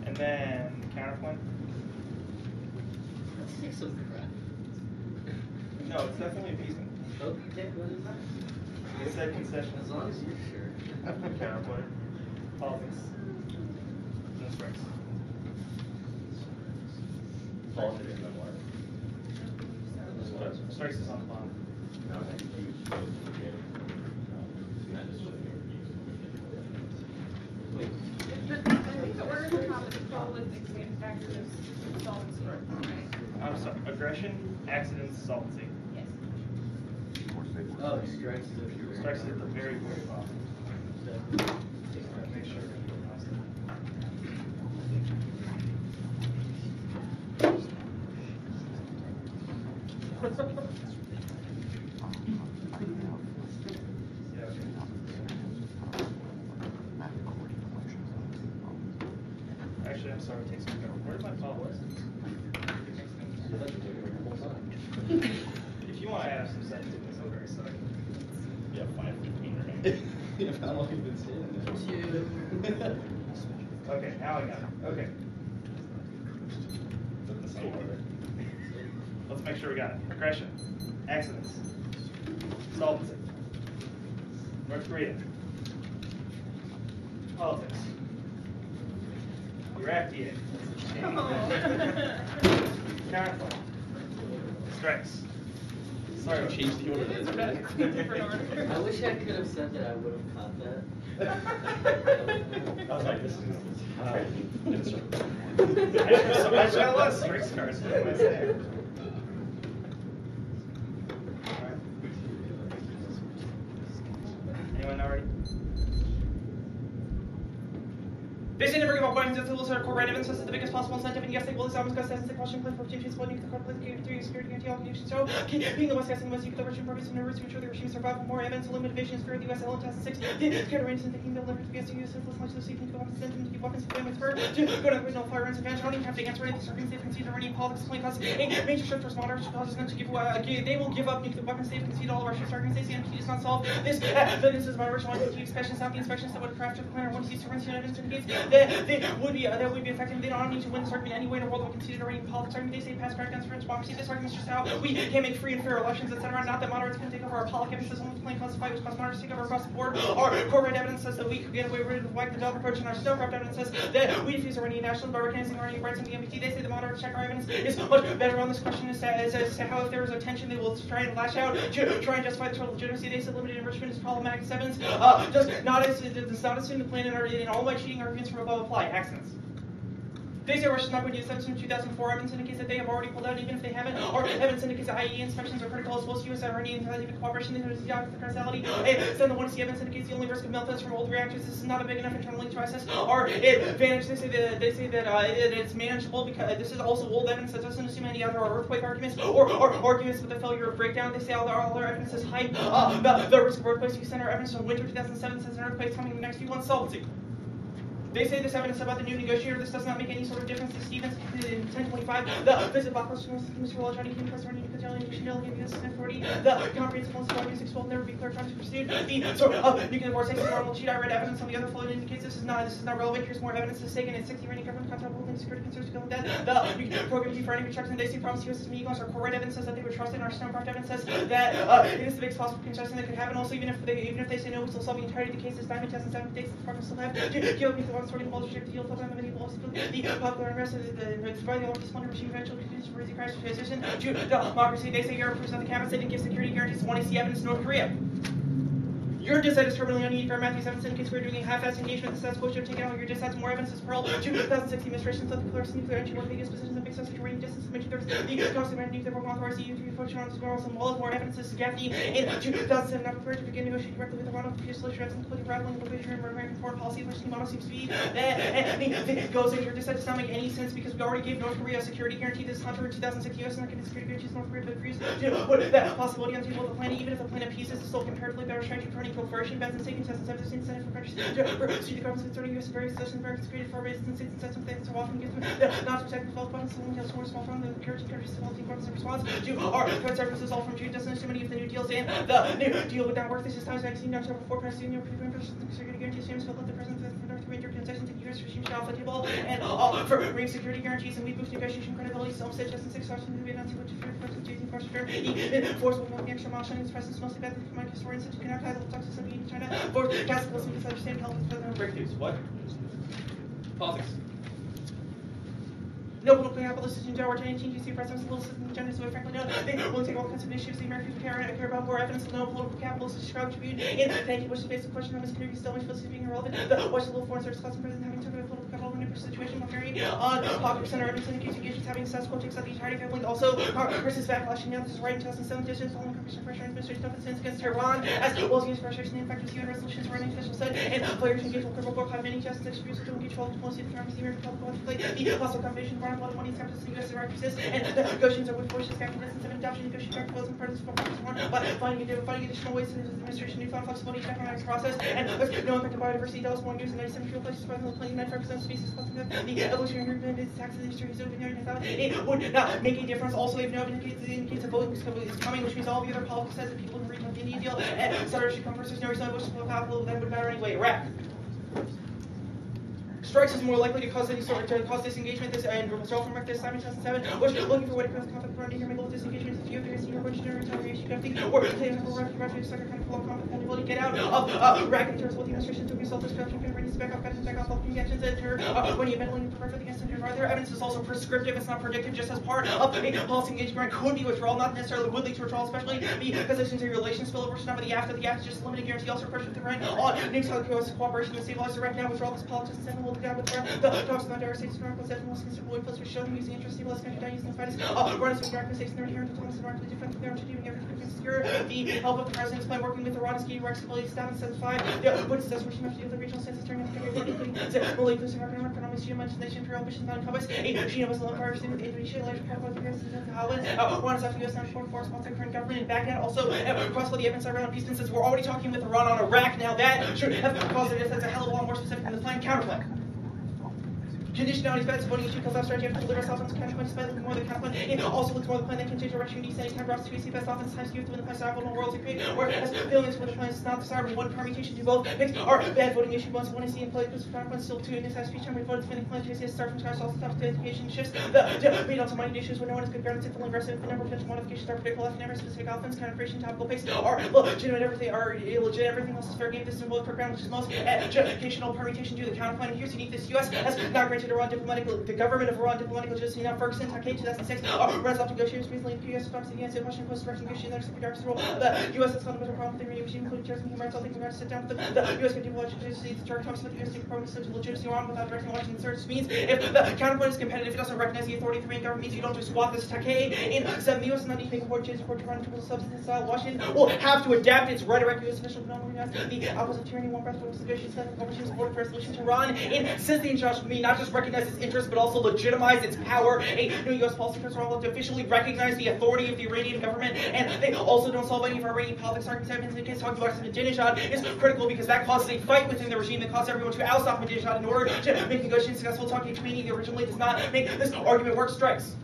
And then counterpoint. Let's take some crap. No, it's definitely appeasement. Okay, what is that? It said concession. As long as you're sure. Counterpoint. Politics. No strikes. Politics and memoir. Strikes is on the bottom. I think the order at the top is prolif, exam factors, solvency, right? I'm sorry. Aggression, accidents, solvency. Yes. Oh, strikes. Strikes is at the very, very bottom. Make sure. Yeah, okay. Actually, I'm sorry, it takes me a minute. Where's my follow list? If you want to add some sentences, I'm very sorry. Yeah, 5:15, right? Yeah, how long have you been standing there? Okay, now I got it. Okay. That's the same order. Let's make sure we got it. Aggression, accidents, solvency, North Korea, politics, Iraqi, counterpoint, strikes. Sorry, I changed the order. That's okay. Different order. I wish I could have said that I would have caught that. I was like, this is I just got a lot of strikes cards. What am I saying? Alright. Anyone already? They say never give up weapons until those are core right evidence is the biggest possible incentive, and yes, they will. This album's got the question clip for changes, but the corporate security guarantee all conditions. So, being the West guessing West, you could overturn purpose and nervous to ensure the regime survive more evidence, limit divisions for the U.S. L 2006. The arrangements in the kingdom delivered to the U.S. as much as they can go on to send them to keep weapons to family for to go to the original firearms advantage. I don't even have to answer any circumstances conceded or any politics plain cause a major shift towards modern causes meant to give they will give up nuclear weapons. They've conceded all of our shifts. Organization and does not solve this. This is my original inspections, not the inspections that would craft a plan or one to use surveillance evidence indicates that would be effective. They don't need to win this argument anyway in a world of conceded or any politics argument. They say pass crackdowns for democracy. This argument is just how we can make free and fair elections, etc. Not that moderates can take over our politics system with plain classified, which cause moderates to take over across the board. Our corporate evidence says that we could get away with the white the dog approach, and our snowcraft evidence says that we defuse our national by recognizing our rights in the MPT. They say the moderates check our evidence is much better on this question as to how if there is a tension they will try and lash out to try and justify the total legitimacy. They said limited enrichment is problematic. Sevens does not assume the plan in all my cheating arguments from above apply. Accents. They say Russia's not going to use evidence in 2004. Evidence indicates that they have already pulled out, even if they haven't. Or evidence indicates that IEA inspections are critical as well as US Iranian scientific cooperation. They notice the causality. Send the 1C evidence indicates the only risk of meltdowns from old reactors. This is not a big enough internal link to assess. Or advantage. They say that it's manageable because this is also old evidence that doesn't assume any other earthquake arguments or arguments with the failure of breakdown. They say all their evidence is hype. The risk of earthquakes. You send our evidence from winter 2007 says an earthquake coming in the next few months. Solvency. They say this evidence about the new negotiator. This does not make any sort of difference to Stevens in 1025. The visit Bacchus Mr. Roll Johnny King, President of the U.S. Authority. The comprehensive policy music will never be clear trying to pursue. The sort of nuclear vortex and normal cheat. I read evidence on the other flow indicates this is not relevant. Here's more evidence is taken in 60 Iranian government contact holding security concerns to go with that. The program for any retracts and they say promise U.S. amigos or core evidence says that they would trust it. Our Stonecraft evidence says that it is the biggest possible concession that could happen. Also, even if they say no, we still solve the entirety of the case. This diamond test and 7 days the department still have to give me the one sorting bullshit deal. The popular unrest of the largest one regime eventually continues to raise the crisis transition to democracy. They say Europe proves on the campus they didn't give security guarantees. Want to see evidence in North Korea. Your dissent is terminally unneeded for Matthew 7 indicates we're doing a half-assed engagement. The status quo should have taken out your dissents. More evidence is Pearl 2006 administration said the clearest nuclear entry one of the biggest positions that makes us rating distance to mention there's the cost of American nuclear bomb authority EU3 function on Squirrels and Walls. More evidence is Gaffney in 2007 not prepared to begin negotiating directly with Iran on previous solutions including rattling the vision of American foreign policy which the model seems to be that it goes in your dissent does not make any sense because we already gave North Korea a security guarantee. This contrary to 2006 US not getting security guarantees North Korea but refused to put that possibility on the table of the planet even if the planet pieces is still comparatively better strength for equal version. Benson taking tests and seen Senate for countries to the governments concerning U.S. various sessions Americans created for races and states and sets of things so often gives them not to protect the developed ones so only has more small from the encouraging countries to develop governments in response to our threat services all from June doesn't assume any of the new deals and the new deal would not work. This is times vaccine not over 4 President Union members security guarantees James Philip the president for North Korean concessions to the U.S. regime shall off the table and all for bringing security guarantees and we boost negotiation credibility. Some said just in 6 hours from the Vietnam which is force will not the extra motion its presence mostly bad for my historians such cannot title toxicity in China for gas listening to understand health breakthroughs. What? Politics. No political capitalist is in Tower 1018 you see presidents and little system agendas so frankly no they will take all kinds of issues the Americans care about more evidence of no political capitalist is Chicago Tribune in thank you which is basic question on this community still which was being irrelevant the Washington Little Foreign Service Class President having to a political capital in a situation while carrying on popular center evidence indicates engagements having successful takes out the entirety family also versus backlash now this is right in 2007 distance following Congress pressure administration offense against Tehran as well as against frustration in fact with UN resolutions running official said and players engage with criminal court have many justice experts to engage all diplomacy of the terms of the American public play the hostile combination foreign blood money capital the U.S. Iraq resist and negotiations are with forces after distance of adoption negotiations back to and parties but finding additional ways to the administration new flexibility to economic process and with no impact on biodiversity Dallas more years and 97 fuel places present the planet 9% species the evolutionary movement is tax industry is open it would not make a difference also if no indicates a vote is coming which means all the other politics says that people who read the Indian deal and Senator should come first there's no reason why Bush will capital that would matter anyway. Iraq strikes is more likely to cause any sort of cause disengagement. This and withdrawal from Iraq this time in 2007. Which looking for what it comes conflict around here, mingle disengagement with you, there is senior Bush retaliation company, or claim for refuge, second kind of full compatibility. Get out of Iraq in terms of what the administration took result of corruption, ready to back off all conventions and when you meddling for the against their their evidence is also prescriptive, it's not predictive, just as part of a policy engagement could be withdrawal, not necessarily would lead to withdrawal, especially because there's into relations spillover, not with the after the act is just limited guarantee also pressure to the right on new South Coast cooperation to stabilize Iraq now withdrawal this politics and will out with the talks about our states, American States, and Muslims, boy, plus for showing using interest, stable, country, dying, using the fighters, runners from American States, and their inherent autonomous, American defense, their doing everything to secure the help of the president's plan, working with Iran, is getting Iraq's ability to stand and satisfy the witnesses, that's what she must do the regional census, turning out the country, including Malay, inclusive American economies, Shia, mentioned nation, imperial ambitions, mountain covers, Shia, Muslim empire, student, Indonesia, large part of the President of Holland, Iran is after U.S. National Force, sponsor current government in Baghdad, also, across all the evidence around peace, since we're already talking with Iran on Iraq now, that should have caused it as a hell of a lot more specific than the plan, counterplan. Conditionalities, bets, voting issue, because strategy have to deliver ourselves on counterpoint, despite looking more than counterpoint. It also looks more the plan that can change direction, descending time drops to see best offense times you have to win the plan, style, world to create, whereas feelings for the plan is not desirable. One permutation do both mix our bad voting issue once one is seen in play, because counterpoint still two in this speech time, we voted spending plan, JCS start from scratch, also tough to education shifts. The made on some money issues when no one is good grounded, simple aggressive, the number of potential modifications are predictable, left never specific offense, counteration, topical pace, are legitimate everything, are illegitimate, everything else is fair game, this is both program, which is most educational permutation due to the counterpoint. And here's unique, this US has not granted Iran diplomatic the government of Iran diplomatic legitimacy. Now Ferguson, Takei, 2006, runs off negotiations recently in US talks against the Washington Post direct negotiation their secretary role. The US has fundamental problem with the regime, including terrorism, human rights, all things we have to sit down with the US can diplomatic legitimacy. The chart talks about the US State Department of legitimacy Iran without directing Washington search. This means if the counterpoint is competitive, it doesn't recognize the authority of the main government, means you don't just swap this Takei in 7. The US is not even important changes for Iran to substance style. Washington will have to adapt its rhetoric. US official phenomenon has the opposite tyranny, one breath towards negotiations, overseas support for resolution to Iran. In since the injunction may not just recognize its interests, but also legitimize its power. A new U.S. policy will to officially recognize the authority of the Iranian government, and they also don't solve any of Iranian politics arguments. In the case talking about Ahmadinejad is critical because that causes a fight within the regime that caused everyone to oust Ahmadinejad in order to make negotiations successful. Talking to me originally does not make this argument work. Strikes.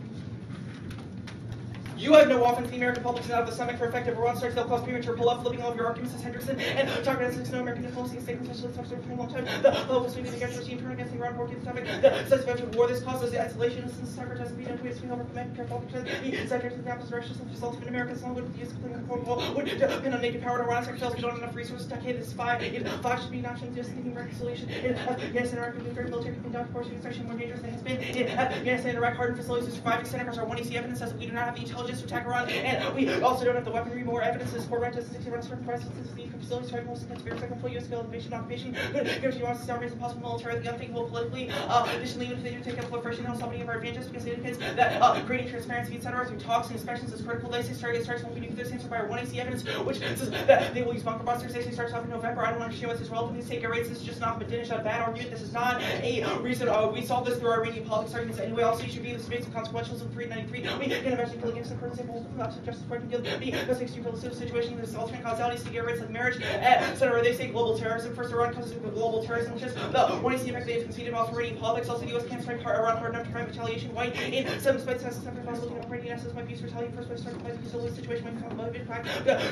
You have no offense. The American public is out of the stomach for effective Iran strikes. They'll cause premature pull-up, flipping all of your arguments, as Henderson and Tucker has no American diplomacy statements, especially talks over a long time. The focus moving against the regime, turning against the Iran war, the topic. The suspension of war. This causes the escalation. Since Tucker doesn't be done to his over command, careful because the sectors of the opposite direction of results in America's long with the use of cleaning the protocol would depend on naked power to Iran. Sectors we don't have enough resources to okay, this 5. 5 should be an option. Just thinking reconciliation in Afghanistan, Iraq, military can conduct force extraction more dangerous than it has been in Afghanistan, Iraq. Hardened facilities to survive. Extend across our 1AC evidence says that we do not have the intelligence to attack Iran. And we also don't have the weaponry. More evidence to support right to 60 runs for crisis need for facilities, right? Most intense very second full U.S. scale invasion occupation. Good guarantee wants to sound reason possible military, the unthinkable politically. Additionally, even if they do take up proliferation, they'll somebody of our advantages because it indicates that creating transparency, etc., through talks and inspections is critical. They say target strikes won't be nuclear censored by our 1AC evidence, which says that they will use bunker busters. They say starts off in November. I don't understand what's this relevant. These take rates. This is just not Ahmadinejad bad argument. This is not a reason. We solve this through our Iranian politics arguments anyway. Also, you should be able to debate some consequentials of 393. We can imagine killing against the court example of justice for the extreme situation, this alternate causalities to get rates like marriage, etc. They say global terrorism. First, Iran comes with global terrorism, which is the 1AC effect they've conceded while Iranian politics. Also, the U.S. can't strike Iran hard enough to prevent retaliation. White in some respects, as some people looking at Iranian assets might be used to retaliate. First, by starting by the facility situation when become motivated by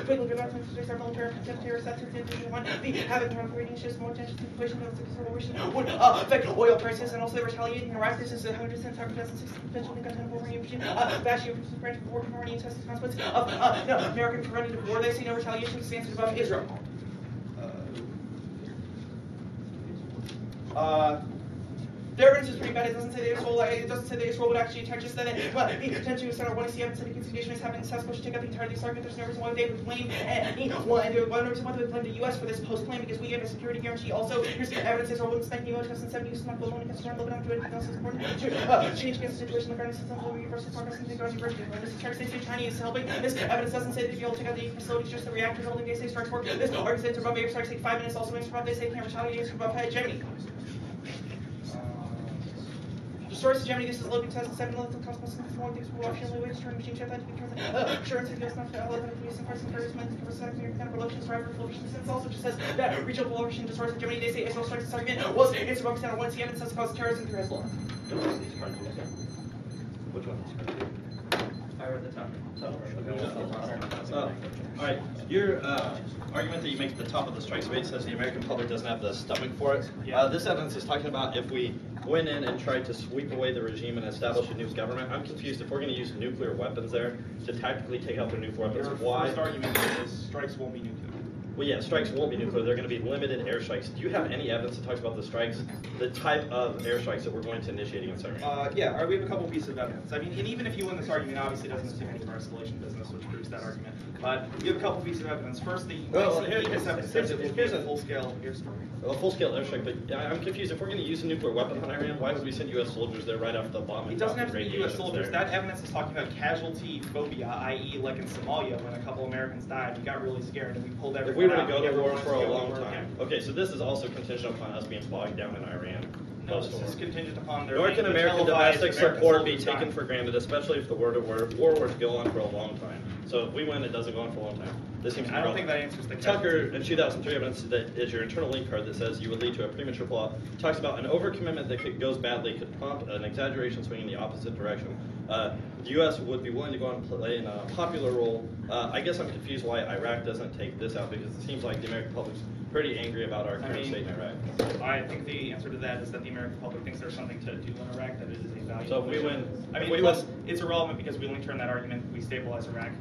quickly give out to start military contempt terror sets in 2001. The habit of Iranian shifts more attention to the situation of the situation would affect oil prices and also they retaliate in Iraq. This is 100% October 2006 potentially untenable Iranian regime. Vast French war from Iranian test consequence of American preventative war. They say no retaliation stands above Israel. Their evidence is pretty bad. It doesn't say that Israel would actually attack, just that it potentially would send our 1AC evidence indicates the nation is having successful should take out the entire this argument. There's no reason why they would blame the U.S. for this post-plan because we have a security guarantee. Also, here's evidence Israel wouldn't spend new 2007 use not blown against Iran, Lebanon, to anything else is important to change against the situation regarding systems of universal progress and technology version. This is States China is helping. This evidence doesn't say that if you all take out the facilities, just the reactor building, they say starts work. This argues that above air strikes take 5 minutes. Also makes above they say can't retaliate above hegemony. Source Germany, this is loading 2007, let's cost most of the one things for optional way to turn machine ship that to be turned assurance and US not to allow them to use some parts and various minds for second kind of relations for every flotation. Since also just says that regional coalition to source of Germany, they say Israel strikes this argument was it's focused on 1C evidence that's caused terrorism through Hezbollah. Which one? Fire at the top. All right, your argument that you make at the top of the strikes debate says the American public doesn't have the stomach for it. This evidence is talking about if we went in and tried to sweep away the regime and establish a new government. I'm confused. If we're going to use nuclear weapons there to tactically take out their nuclear weapons, Your why? first argument is strikes won't be nuclear. Well, yeah, strikes won't be nuclear. They're going to be limited airstrikes. Do you have any evidence that talks about the strikes, the type of airstrikes that we're going to initiate against Iran? Yeah, we have a couple pieces of evidence. I mean, and even if you win this argument, obviously it doesn't assume any more escalation business, which proves that argument. But we have a couple pieces of evidence. First, the here's a full-scale airstrike. A full-scale airstrike, but I'm confused. If we're going to use a nuclear weapon on Iran, why would we send U.S. soldiers there right after the bombing? It doesn't have to be U.S. soldiers. That evidence is talking about casualty phobia, i.e. like in Somalia when a couple Americans died, we got really scared and we pulled If everyone we were to out. go to war for a long time. Okay, so this is also contingent upon us being bogged down in Iran. No, this is contingent upon their Nor can being American televised domestic American support be soldiers taken dying. for granted, especially if the war were to go on for a long time. So if we win, it doesn't go on for a long time. This seems to be I don't relevant. think that answers the Tucker, question. in 2003 evidence that is your internal link card that says you would lead to a premature pull-out, talks about an overcommitment that goes badly could prompt an exaggeration swing in the opposite direction. The U.S. would be willing to go out and play in a popular role. I guess I'm confused why Iraq doesn't take this out, because it seems like the American public's pretty angry about our current state in Iraq. I think the answer to that is that the American public thinks there's something to do in Iraq, that it is a value. So if we win, I mean, plus, it's irrelevant because we only turn that argument, we stabilize Iraq.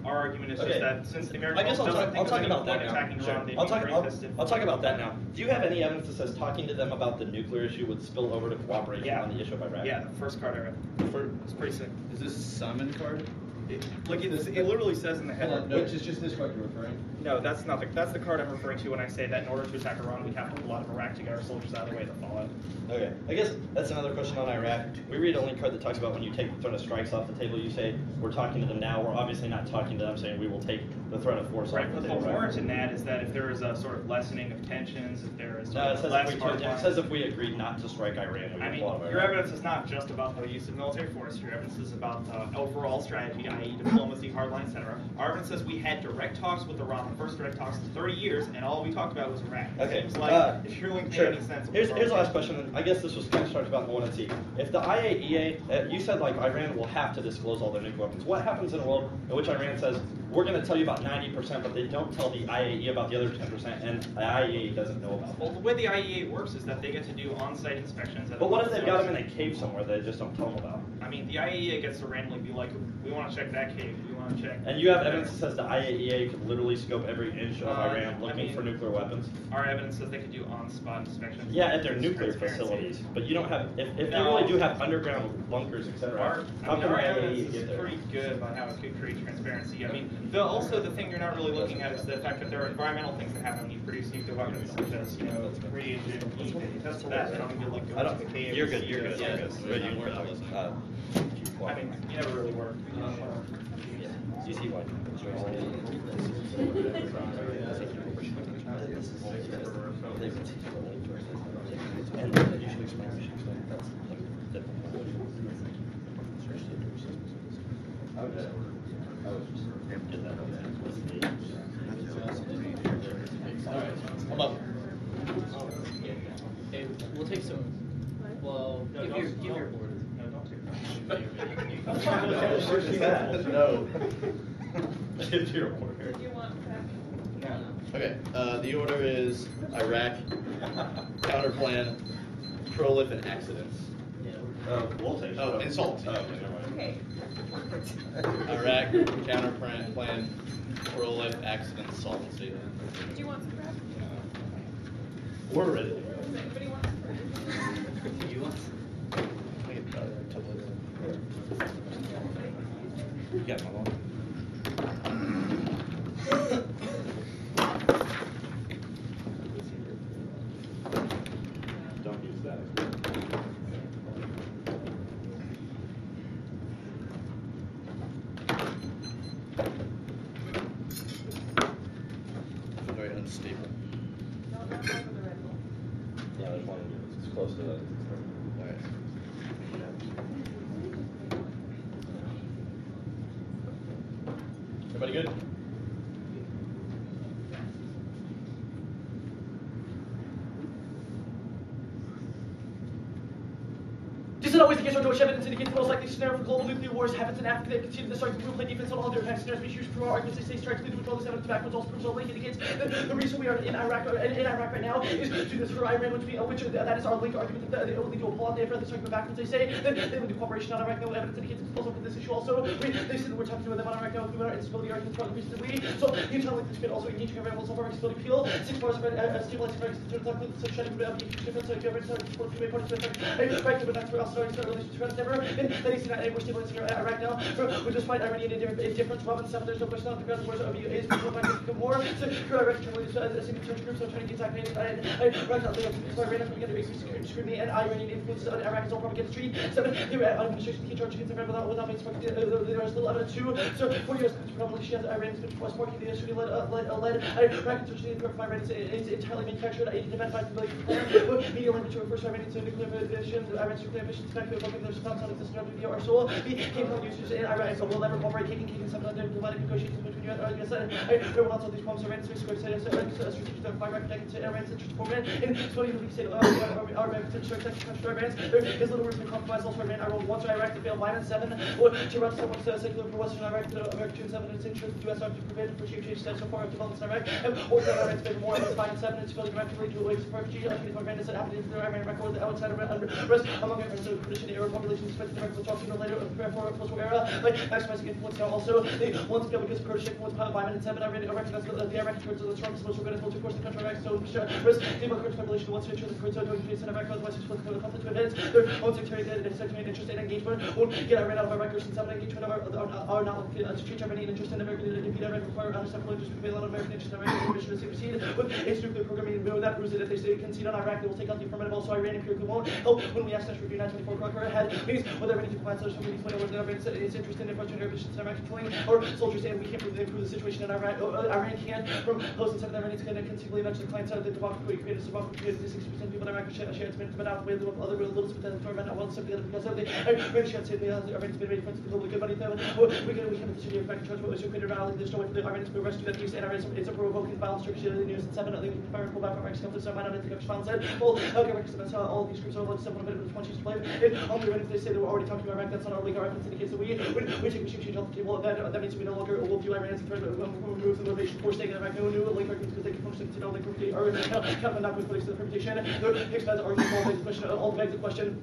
Our argument is just that since the American public doesn't think there's any point attacking Iran, they'd be very I'll talk about that now. Do you have any evidence that says talking to them about the nuclear issue would spill over to cooperation on the issue of Iraq? Yeah, the first card I read. It's pretty sick. Is this Simon card? It literally says in the header. Which is just this card you're referring? No, that's not that's the card I'm referring to when I say that in order to attack Iran, we have to pull out of Iraq to get our soldiers out of the way of the fallout. Okay, I guess that's another question on Iraq. We read a link card that talks about when you take the threat of strikes off the table, you say, we're talking to them now. We're obviously not talking to them saying we will take the threat of force Right, off but the the table. warrant in that is that if there is a sort of lessening of tensions, if there is No, it says, less it says if we agreed not to strike Iran, we I would mean, pull out of Iraq. your evidence is not just about the use of military force. Your evidence is about the overall strategy, i.e. diplomacy, hardline, etc. Our evidence says we had direct talks with Iran, the first direct talks in 30 years, and all we talked about was Iraq. Okay. Seems like if you're linking any sense. Here's the last question, and I guess this was kind of talked about in the 1 and C. If the IAEA, you said like Iran will have to disclose all their nuclear weapons. What happens in a world in which Iran says, we're going to tell you about 90%, but they don't tell the IAEA about the other 10%, and the IAEA doesn't know about Well, that? the way the IAEA works is that they get to do on-site inspections. But what if they've got them in a cave somewhere that they just don't tell them about? I mean, the IAEA gets to randomly be like, we want to check that cave, we want to check. And you have evidence that says the IAEA could literally scope every inch of Iran looking for nuclear weapons? Our evidence says they could do on-spot inspections. Yeah, at their nuclear Transparency. facilities, but you don't have, if they No. really do have underground bunkers, etc., how can the our IAEA evidence get is there? pretty good about how it could create transparency. I mean, also the thing you're not really looking at is the fact that there are environmental things that happen when you produce nuclear weapons, such as, radiation, heat, and test for that. I don't even like going to the cave. You're good, you're good, Yeah, you're good. yeah, You're good. I mean, you never really work. You see why. And you should explain that's Alright, I'm up. Hey, we'll take some, well, give your board. No, don't do No. Give to your order. Okay, the order is Iraq, counter plan, prolif, accidents. We'll take. Oh, insults. Oh, okay, never mind. Okay. Iraq, counter plan, prolif, accidents, solvency. Do you want some crab? We're ready. Does anybody want some crab? You want? You got my one. Don't use that. Very unstable. Yeah, there's one. It's close to that. Alright. Everybody good? Consider always the case where George evidence indicates the most likely scenario for global nuclear wars happens in Africa. They concede this argument will play defense on all their attacks scenarios. We choose for our arguments. They say strikes lead to all this evidence backwards. Also proves all indicates that the reason we are in Iraq right now is to this for Iran, which that is our link argument. That they only do a pull out there for this argument backwards. They say that they would do cooperation on Iraq. No evidence indicates it's also for this issue. Also, they said that we're talking to them on Iraq now. We are instability arguments for the reasons that we. So the internal link between also engaging available self instability appeal. 6 bars of stabilizing Iraq's internal talk with such different so if you ever start to support female parties with Iraq, but that's where I'll start relations to ever. And that is not we're stabilizing Iraq now. With despite Iranian indifference, Robin 7, there's no question on the ground wars of you is people back to more. So Iraq a single search group, so trying to get attacked right now they have to start coming together scrutiny and Iranian influence on Iraq is all propaganda street. 7, the administration key charge against Iran without being spoken to there is little evidence to. So 4 years probably she has Iran's been sparking the issue led Iraq to Iran is entirely manufactured 80 to 95 million media language to refer to Iranian nuclear emissions, Iran's nuclear emissions back to the book there's stops on existing nuclear arsenal. The capable users in Iraq so will never cooperate taking 700 diplomatic negotiations between US and everyone else on these problems Iran's strategic to fight right protected to Iran's interest for Iran and so even we say Iran potential country Iran's there is little room to compromise also Iran Iran wants Iraq to fail minus 7 or to run someone secular for Western Iraq to America 7 its interest the US are to prevent for change steps so far of developments in Iraq or to Iran's favor more than 5 and 7 it's failing rapidly to waves of refugee Iran is happening in Iran record outside of rest among Iranians so British and Arab populations expected Iraq will talk sooner or later for a post-war era like maximizing influence now also they want to be able to Kurdish influence by and 7 Iran recognize the Iraqi Kurds are the strongest most organized to force the country Iraq so risk the Kurdish population wants to ensure the Kurds are doing face in Iraq otherwise it's supposed to the conflict to advance their own sectarian interest and engagement won't get Iran out of Iraq or since 7 engagement are not to change Iranian interest in America to defeat Iraq require unacceptable interest prevail on American interest in Iraq and mission to supersede with its nuclear programming that proves that if they say concede on Iraq they will take out the affirmative also Iran empirically won't help when we ask National Review 924 Crocker ahead means whether Iran can find such from these players whether its interest in infrastructure ambitions in Iraq killing or soldiers saying we can't improve the situation in Iraq Iran can from post and 7 Iranians can conceivably eventually claim that the democracy created 60% of people in Iraq share its minutes but out with other little bit of the Iran well simply because of the Iranians should say the Iranians been ready for globally good money we can the city of Iraq charge what was created around this story the Iranians will rescue that news and Iran it's a provoking violence structure the news and 7 I think fire pull back from Iraq's conflict so I might not think of violence said well okay Iraq all these groups are like 7 minutes of 20 to blame it only when they say they were already talking about Iraq that's not our league our reference indicates that we take machine change off the table that means we no longer will view Iran as a threat but we remove the motivation for staying in Iraq no new link arguments because they can function to no link or not with place to the permutation expands argument all begs the question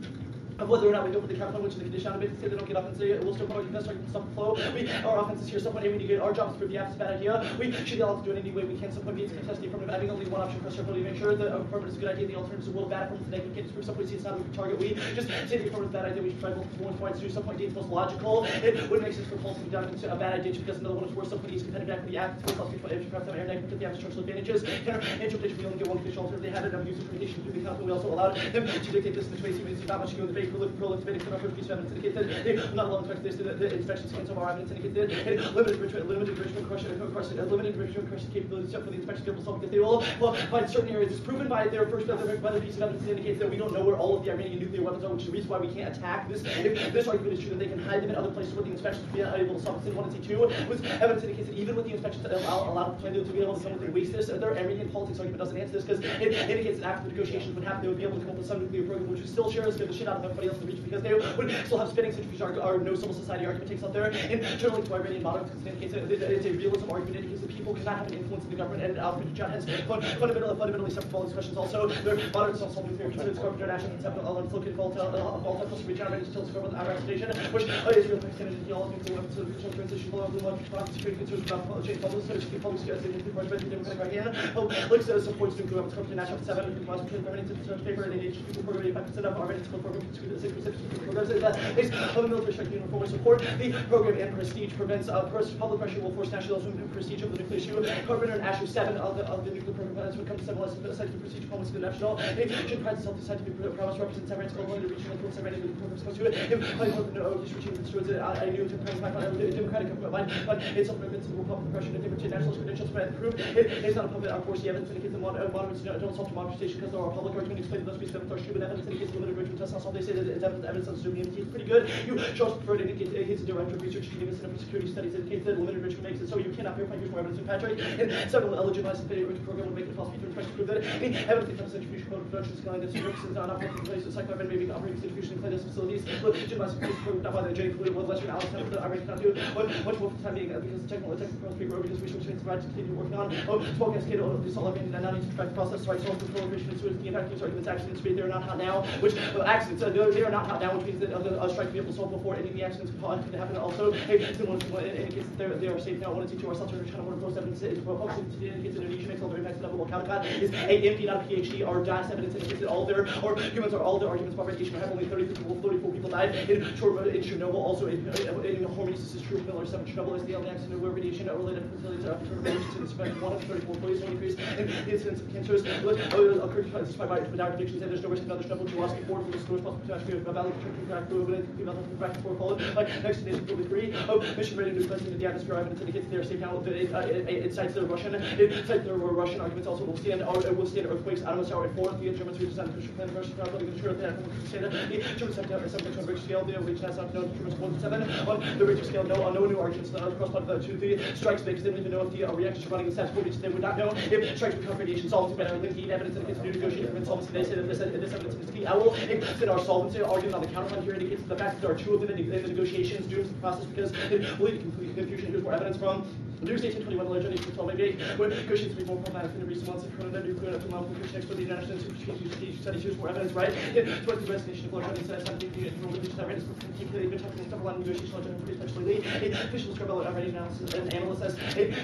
of whether or not we go for the capital, which is the condition on a basis they don't get up and say we'll still probably best argument stop the flow. Our offense is here, some point aiming to get our job is prove the app is a bad idea. We should be able to do it any way we can. Some point means contest the affirmative, having only one option for certainty to make sure that affirmative is a good idea. The alternative is a little bad affirmative today. We can't just prove some point see it's not a good target. We just say the affirmative is a bad idea. We should try multiple points to do some point D is most logical. It wouldn't make sense for Pulse to be done a bad idea just because another one is worse. Some point D is competitive equity act. It's plus if you have them air negative because they have structural advantages. Interpretation we only get one official alternative. They had an abuse of communication to be confident. We also allowed them to dictate this in the way so it's not much to go in the debate prolific our first piece of evidence indicates that not alone the inspection scans of our evidence indicates that limited enrichment correction capabilities for the inspection to be able to solve because they will find certain areas. It's proven by their first by the piece of evidence that indicates that we don't know where all of the Iranian nuclear weapons are, which is the reason why we can't attack this. If this argument is true, that they can hide them in other places where the inspections will be able to solve it. 1 and C2 with evidence indicates that even with the inspections that allow them to be able to come with and waste this, their Iranian politics argument doesn't answer this because it indicates that after the negotiations would happen, they would be able to come up with some nuclear program which would still share the shit out of everybody else in the region because they would still have spinning centrifuge or no civil society argument takes out there. And generally to Iranian moderates because it indicates that it's a realism argument indicates that people cannot have an influence in the government and Alfred John has fundamentally separate from all these questions also. Their moderates also nuclear concerns corporate international concept of located volatile regenerated still discovered the Iraq station, which is real extended in all nuclear weapons to the transition below the one security concerns about change public security public security nuclear project by the Democratic Iranian looks at supports nuclear weapons corporate international 7 nuclear weapons between permanent research paper and engaged people program 5% of Iranian school program programs is of the military structure uniform support the program and prestige prevents public pressure will force nationalism and prestige of the nuclear issue. Carpenter and Asher 7 of the nuclear program when it comes to symbolizing the scientific prestige diplomacy international. It should prize itself to scientific promise represents Iran's goal to reaching the full Iranian nuclear programs comes to it. This regime destroys it. I knew to praise my democratic mind, but it's something that will public pressure to different nationalist credentials to prove it's not a puppet. Of course, the evidence indicates that moderates don't solve democratization because there are public argument explaining those pieces of evidence are true, but evidence indicates limited enrichment does not solve. They say It's evidence of zooming indicates pretty good. You show us preferred indicates his director of research giving us for security studies indicates that limited enrichment makes it so you cannot verify here's more evidence to Patrick. And several legitimized program would make it possible to prove that evidence becomes centrifusion code production scaling that services on operating place of cycler and maybe operating centrifusion in facilities. Legitimized program not by the J including one Western Alice that I cannot do much more for the time being because the technical paper because research is right to continue working on. Smoke cascade of the solid and now needs to track the process right so proliferation and suicide vacuums arguments accidents they are not hot now, which accidents they are not hot now, which means that strike to be able to solve before any of the accidents could happen. Also, indicates that they are safe now. 1 and 2 are self China 1 post evidence is focusing to indicates Indonesia makes all their impacts level counterpart is AMP not a PhD or DAS evidence indicates that all their or humans are all their arguments about radiation have only 34 people died in Chernobyl. Also in Hormuz this is true. Miller 7 Chernobyl is the only accident where radiation related facilities are to spend 1 of 34 employees will increase in the incidence of cancers occurred despite my predictions and there's no risk of another Chernobyl Jaworski Ford from the slowest possible catastrophe of valid back for followed like next to will be free mission ready to place into the atmosphere evidence indicates they are safe now. It cites the Russian arguments also will stand earthquakes atmosphere and forth the Germans redesigned the plan versus probably ensure that the Germans have to subject on Richter scale the which has not known Germans 1 to 7 on the Richter scale no new arguments across part of the 2 strikes because they didn't even know if the reactors are running in stats which they would not know if strikes become radiation solvency better linking evidence indicates new negotiations for insolvency they say that this evidence is key. I will consider our solvency argument on the counterpoint here indicates the fact that there are 2 of them in the negotiations dooms the process because it will lead to complete confusion. Here's more evidence from News 1821 legislation 1288 when negotiations will be more problematic in the recent months of Corona nuclear and communication expert the international studies here's more evidence right towards the resignation of Lord says something religious outrageous particularly been talking stuff about negotiation legend pretty especially official scribble outrage analysis and analyst says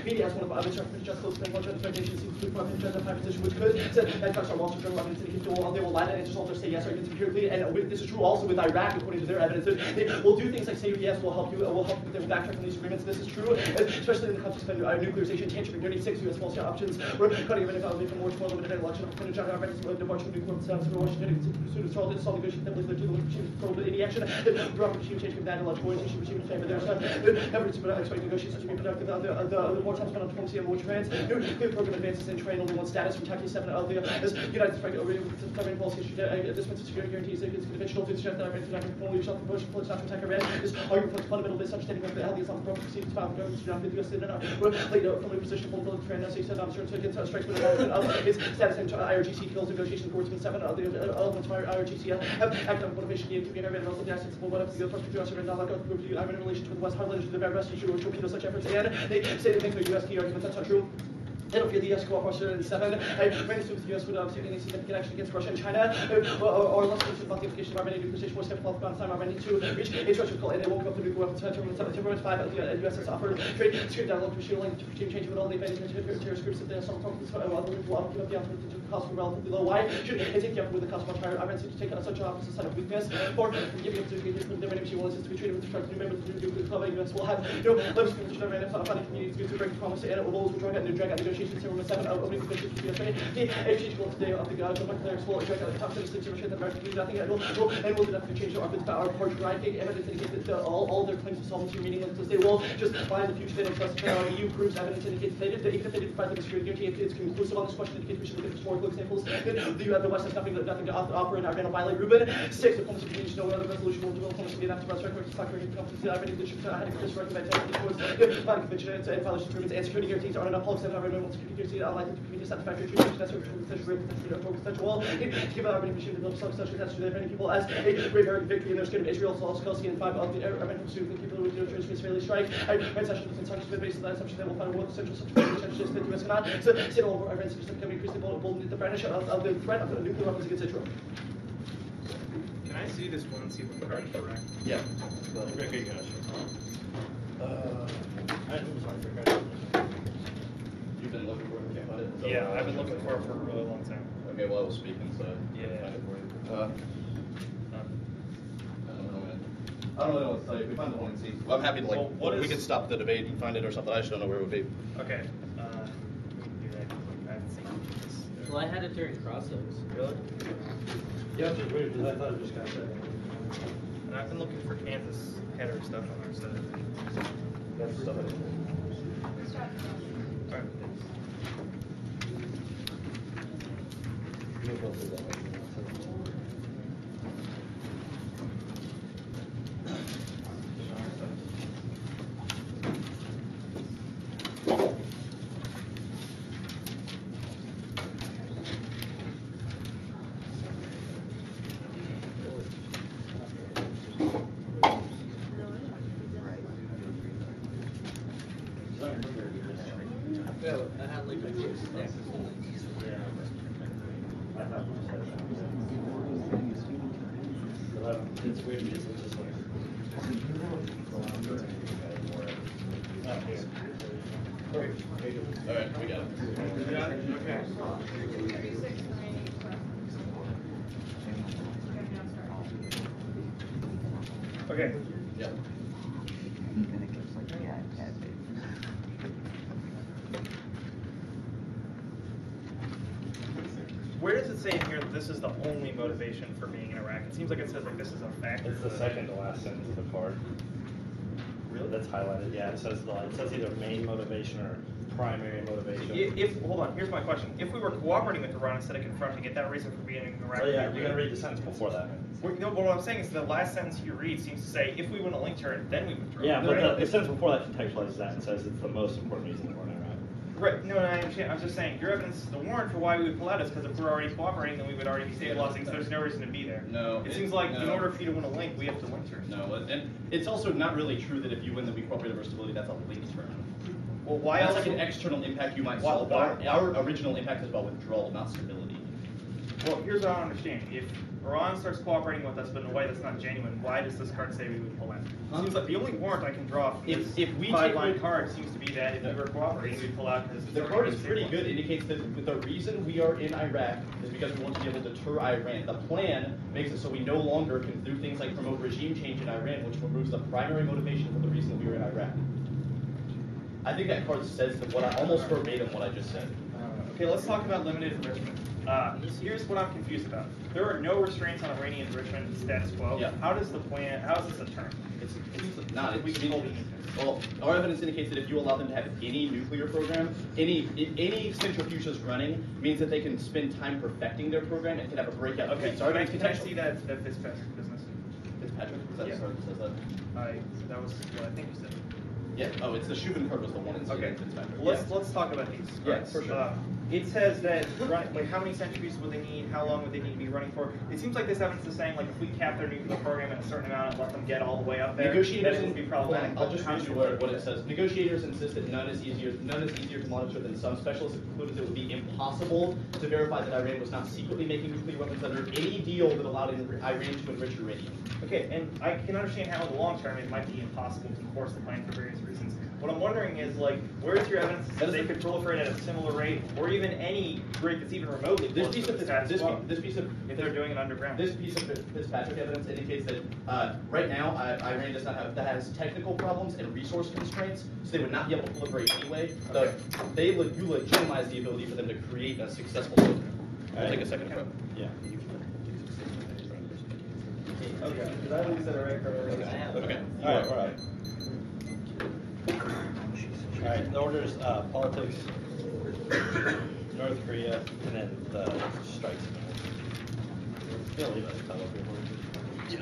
media as one of the other just close to legend expectations seems to put in a high position which could that cuts our Wall Street Journal evidence they will lie and just all their say yes arguments empirically and this is true also with Iraq according to their evidence they will do things like say yes will help you with their backtrack on these agreements. This is true especially in the context of nuclearization tantrum 36 U.S. small scale options we're cutting everything out from more small limited election of John Roberts the march of nuclear sounds for Washington pursuit of solid negotiation that was the any action drop regime change from that electrical orientation regime in favor there's efforts to expect negotiations to be productive the more time spent on diplomacy and more trans nuclear program advances in train only one status from Taki 7 of the United States foreign policy this means security guarantees against conventional to suggest that Iran cannot only yourself from Bush not to attack Iran is arguing for fundamental misunderstanding of the healthy Islamic program proceeds found governments do not the U.S. laid out from a position for the trend as he said I'm certain against strikes with its status in IRGC kills negotiation towards 7 of the elements of IRGC have economic motivation to be Iran also the assets of what up to the first producer and not like Iran in relation to the West Highlanders to the very best issue or torpedo such efforts and they say they think the U.S. key arguments that's not true. They don't feel the U.S. cooperation in 7. Many assume the U.S. would obtain any significant action against Russia and China, or less concerned about the implication of our many nuclear station, more skeptical about the time our to reach a structural and they won't go up the nuclear weapons September 5 the U.S. has offered trade security dialogue to shielding to change with all the events terrorist groups that they have some problems with the answer cost were relatively low. Why should it take you up with the cost much higher? Iran seems to take on such an opposite side of weakness or giving up to the many she wants to be treated with respect to new members of the nuclear club. The U.S. will have leverage to Iran if funding communities to break the promise and it will always drag out negotiations September 7 opening positions to the exchange will today of the declares will drag out the top citizens to Russia that America do nothing and will do nothing to change our power driving evidence indicates that all their claims to solvency are meaningless because they will just find the future they trust EU proves evidence indicates they did even if they did provide the security guarantee it's conclusive on this question indicates we should look at historical examples the West has nothing to offer and Iran will violate Rubin 6 diplomacy continues no other resolution will develop diplomacy be enough to resurrect companies Iran should had a clear recommend towards fighting convention and violation agreements and security guarantees are enough policy Iran will security guarantee unlikely to community satisfactory treatment that's such a wall give out Iran machine develop such attached to their many people as a great victory in their skin of Israel so also in 5 of the Iran pursuit the people who do trans Israeli strike Iran session with consensus based on that assumption they will find a world central such that the US cannot so say all Iran system can increase the boldness the brandishing of the threat of the nuclear weapons against Israel. Can I see this one and see what the card is correct? Yeah. Okay, you got it. I'm sorry for credit. You've been looking for it, can't find it? Yeah, I've been looking for it for a really long time. Okay, well I was speaking, so yeah. Find it for you. I don't really know what to tell you. We find the one and see. Well, I'm happy to we can stop the debate and find it or something. I just don't know where it would be. Okay. We can do that. I haven't seen this. Well, I had it during crossover. Really? Yeah, I'm just waiting because I thought it just got said. And I've been looking for Kansas header stuff on our side. That's stuff I didn't. All right. It's weird because it's just like. Alright, we got it. You got it? Okay. Okay. Yeah. Where does it say in here that this is the only motivation for being in Iraq? It seems like it says like this is a factor. It's the second to last sentence of the card. Really? That's highlighted, yeah. It says either main motivation or primary motivation. If hold on, here's my question. If we were cooperating with Iran instead of confronting it, that reason for being in Iraq. Oh yeah, you're gonna read the sentence before that. No, but what I'm saying is the last sentence you read seems to say if we wouldn't link to it, then we would withdraw. Yeah, but right? the sentence before that contextualizes that and says it's the most important reason that we're in Iraq. Right, no, I understand. I was just saying, your evidence, the warrant for why we would pull out is because if we're already cooperating, then we would already be stabilizing, so there's no reason to be there. No. It seems like in order for you to win a link, we have to link term. No, and it's also not really true that if you win the we cooperate over stability, that's a link term. Well, why That's else? like an external impact you might Why- solve. why- Our original impact is about withdrawal, not stability. Well, here's what I don't understand. If Iran starts cooperating with us, but in a way that's not genuine, why does this card say we would pull out? It seems like the only warrant I can draw from If this we five-line take- card seems to be that if we were cooperating, we'd pull out because The card is pretty good. Indicates that the reason we are in Iraq is because we want to be able to deter Iran. The plan makes it so we no longer can do things like promote regime change in Iran, which removes the primary motivation for the reason we were in Iraq. I think that card says that almost verbatim what I just said. Okay, let's talk about limited enrichment. Here's what I'm confused about. There are no restraints on Iranian enrichment status quo. Yeah. How does the plan? How is this a term? It's not. We can hold it. Well, our evidence indicates that if you allow them to have any nuclear program, any centrifuges running, means that they can spend time perfecting their program and can have a breakout. Okay, Sorry, can I see that Fitzpatrick business? Fitzpatrick? Is that Yeah. the card that says that? That was what I think you said. Yeah. Oh, it's the Shubin card was the one in Okay. Fitzpatrick. Let's talk about these. Yeah, Right. for sure. It says that like how many centrifuges would they need? How long would they need to be running for? It seems like this evidence is saying like if we cap their nuclear program at a certain amount and let them get all the way up there, Negotiators that would be problematic. I'll just read you what it says. Negotiators insist that none is easier to monitor than some. Specialists have concluded it would be impossible to verify that Iran was not secretly making nuclear weapons under any deal that allowed Iran to enrich uranium. Okay, and I can understand how in the long term it might be impossible to enforce the plan for various reasons. What I'm wondering is like, where's your evidence that they could proliferate at a similar rate, or even any rate that's even remotely close to the status quo? This piece of if they're doing it underground. This piece of Fitzpatrick evidence indicates that right now Iran does not have has technical problems and resource constraints, so they would not be able to proliferate anyway. Okay. You legitimize the ability for them to create a successful program. I'll take a second. Yeah. Okay. Did I lose that right? Okay. All right. All right, the order is politics, North Korea, and then the strikes. Yeah, leave that title up here.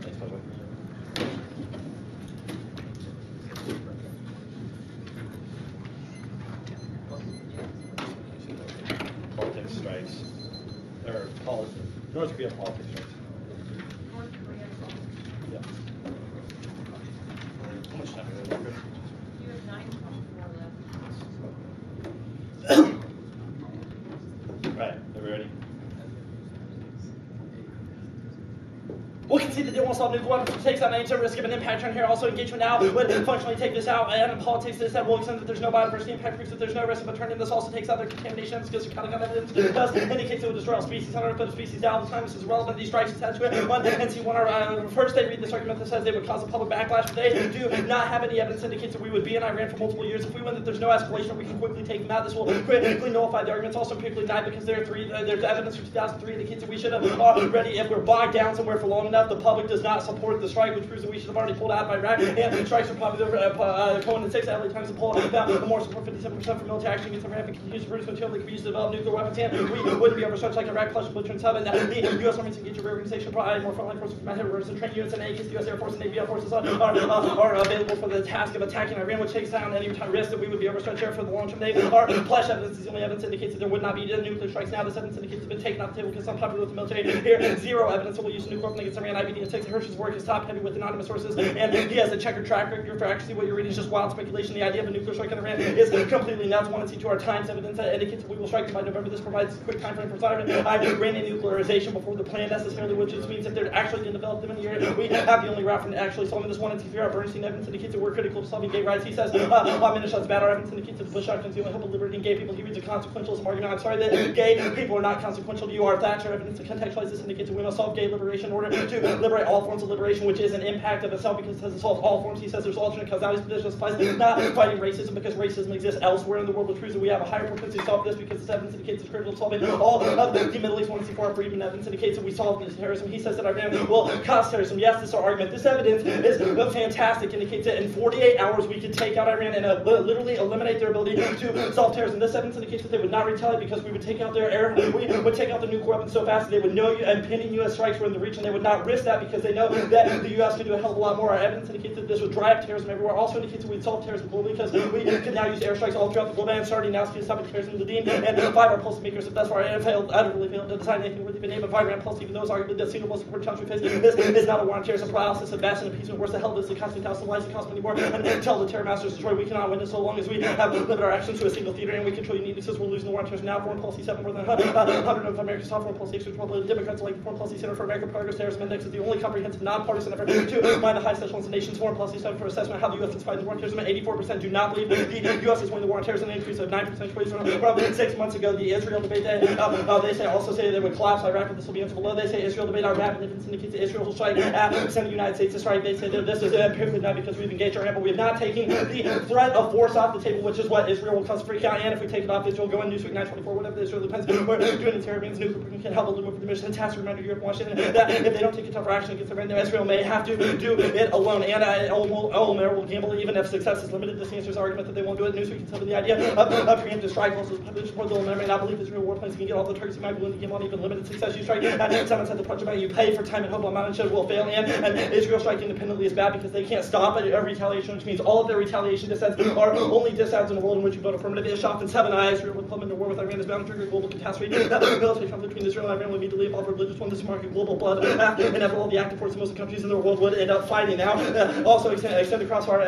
Thanks, by the way. Politics strikes, or North Korea politics strikes. Yeah. How much time do we have? You have 9:24 left. Right, are we ready? We'll concede that they won't solve nuclear weapons, which takes out any risk of an impact turn here. Also, engagement now would functionally take this out. And in politics, this will extend that there's no biodiversity impact, proves that there's no risk of a turn in. This also takes out their contamination because counting on evidence does indicates it will destroy all species on Earth, but species down. The time this is relevant. These strikes attached to it. One and C1 are first they read this argument that says they would cause a public backlash, but they do not have any evidence that indicates that we would be in Iran for multiple years. If we win that there's no escalation, we can quickly take them out. This will critically nullify the arguments. Also critically denied because there's evidence from 2003 indicates that we should have already, if we're bogged down somewhere for long enough, the public does not support the strike, which proves that we should have already pulled out of Iraq. And strikes are probably Cohen and 6 LA Times to pull out more support 57% for military action against Iran and continues to produce material that can be used to develop nuclear weapons. And we wouldn't be overstretched like Iraq plus belligerent hub. And the U.S. Army engage a reorganization, provide more frontline forces for terrorists and train units. In any case, the U.S. Air Force and Navy forces are available for the task of attacking Iran, which takes down any risk that we would be overstretched there for the long term. They are flash evidence. The only evidence indicates that there would not be nuclear strikes now. This evidence indicates it's been taken off the table because it's unpopular with the military. Here, zero evidence that we'll use nuclear weapons against Iran. Iran, IBD, and takes Hirsch's work is top heavy with anonymous sources, and he has a checkered track record for accuracy. What you're reading is just wild speculation. The idea of a nuclear strike on Iran is completely nuts. 1 and C2 are times evidence that indicates that we will strike them by November. This provides a quick time frame for Iranian nuclearization before the plan necessarily, which just means that they're actually going to develop them in the year. We have the only route from actually solving this 1 and C3. Our Bernstein evidence indicates that we're critical to solving gay rights. He says, Minishad's bad. Our evidence indicates that the Bush doctrine is the only hope of liberating gay people. He reads a consequentialism argument. I'm sorry that gay people are not consequential to you. Our Thatcher evidence to contextualize this indicates that we must solve gay liberation in order to liberate all forms of liberation, which is an impact of itself because it says it solves all forms. He says there's alternate causalities, but this just applies not fighting racism because racism exists elsewhere in the world, which proves that we have a higher propensity to solve this because this evidence indicates it's critical to solving all of the Middle East 1 and C4 Friedman evidence indicates that we solve this terrorism. He says that Iran will cause terrorism. Yes, this is our argument. This evidence is fantastic. Indicates that in 48 hours we could take out Iran and literally eliminate their ability to solve terrorism. This evidence indicates that they would not retaliate because we would take out their air, we would take out the nuclear weapons so fast that they would know impending U.S. strikes were in the region. They would not risk that because they know that the U.S. can do a hell of a lot more. Our evidence indicates that this would dry up terrorism everywhere. Also indicates that we'd solve terrorism globally because we can now use airstrikes all throughout the globe and starting now to stop terrorism in the Dean and 5 our policymakers. If that's why I utterly failed to decide anything worthy of a name of Iran policy, even though it's arguably the single most important challenge we face. This is not a war on terrorism, paralysis, of mass and appeasement. Worse the hell does the constant thousand lives that cost many more until the terror masters destroy. We cannot win this so long as we have limited our actions to a single theater and we control you need because we're losing the war on terrorism now. Foreign policy 7 more than 100 of America's top foreign policy experts, the Democrats like the Foreign Policy Center for American Progress Terrorism Index is the only comprehensive nonpartisan effort to find the highest echelons of the nation's foreign policy study for assessment of how the U.S. is fighting the war on terrorism. 84% do not believe the U.S. is winning the war on terrorism, an increase of 9 percentage points from 6 months ago. The Israel debate, they also say they would collapse Iraq, but this will be answered below. They say Israel debate our rapid evidence indicates that Israel will strike at send the United States to strike. They say that this is empirically not because we've engaged our but we have not taken the threat of force off the table, which is what Israel will cause freak out. And if we take it off, Israel will go in Newsweek 924, whatever the Israel depends. We're doing the terror means nuclear can help a little bit for the mission. Task reminder Europe, Washington, that if they don't take a tougher action against Iran, Israel may have to do it alone. And Omer will gamble even if success is limited. This answers argument that they won't do it. Newsweek can tell the idea of preemptive strike. Also, published report the Omer may not believe Israel warplanes can get all the targets you might be willing to give on even limited success. You strike and someone said the project you pay for time and hope amount and will fail. And Israel strike independently is bad because they can't stop a retaliation, which means all of their retaliation dissents are only dissents in a world in which you vote affirmative. Ishaf and 7 eyes. Israel will come into war with Iran is bound to trigger global catastrophe. Military conflict between Israel and Iran will immediately involve religious one. This market global blood. And after all, the active forces of most countries in the world would end up fighting now. Also extend across our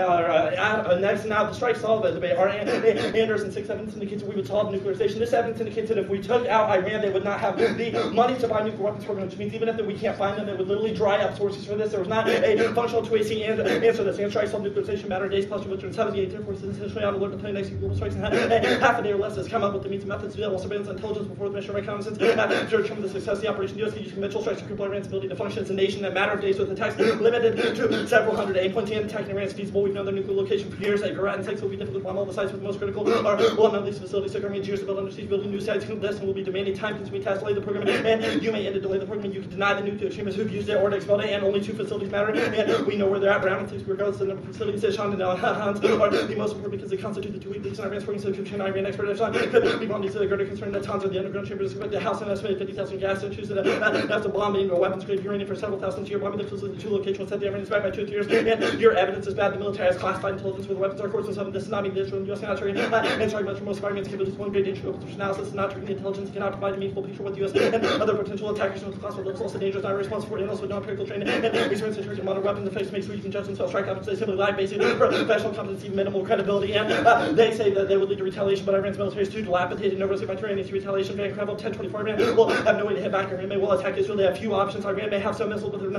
next now the strike solve the debate. Our Anders and 6 evidence indicates that we would solve nuclearization. This evidence indicates that if we took out Iran, they would not have the money to buy nuclear weapons programs, which means even if we can't find them, they would literally dry up sources for this. There was not a functional 2AC answer this. And strike solve nuclearization matter days plus 278 Air Forces essentially on alert to plan next global strikes and half a day or less has come up with the means and methods to deal with surveillance and intelligence before the mission of reconnaissance to determine the success of the operation. The U.S. can use conventional strikes to cripple Iran's ability to function as a nation in a matter of days with attacks limited to several hundred aim points. And attacking Iran is feasible. We've known their nuclear location for years. At Garat and 6 will be difficult to bomb all the sites with the most critical are one of these facilities. So Armenians years to build under siege, building new sites. This will be demanding time-consuming tasks. Delay the program, and you may end to delay the program. You can deny the nuclear extremists who've used it or expelled it, and only 2 facilities matter. And we know where they're at. Brown and 6 regardless of the number of facilities. Sean and Hans are the most important because they constitute the 2 weak links in Iran's program. So Iran expert Sean could be bombed to the greater concern that tons of the underground chambers expect the house and estimated 50,000 gas and choose that after bombing or weapons grade uranium for several thousand years. Bombing the facility 2 locations set the Iranians back by 2 years. And your evidence is bad. The military has classified intelligence where the weapons are. Of course, and 7. This is not mean the Israel and U.S. military. And sorry, much for most Iranians capabilities. One great danger of analysis is not triggering the intelligence cannot provide a meaningful picture of what the U.S. and other potential attackers with classified levels also dangerous, not responsible for, and also non-critical training and experience in terms modern weapons. The face makes reason judgments about strike options. They simply lack basic professional competency, minimal credibility, and they say that they would lead to retaliation, but Iran's military is too dilapidated. No risk of Iranian retaliation. Van Crabble 1024 Iran will have no way to hit back. Iran may well attack Israel. They have few options. Iran may have some missiles, but their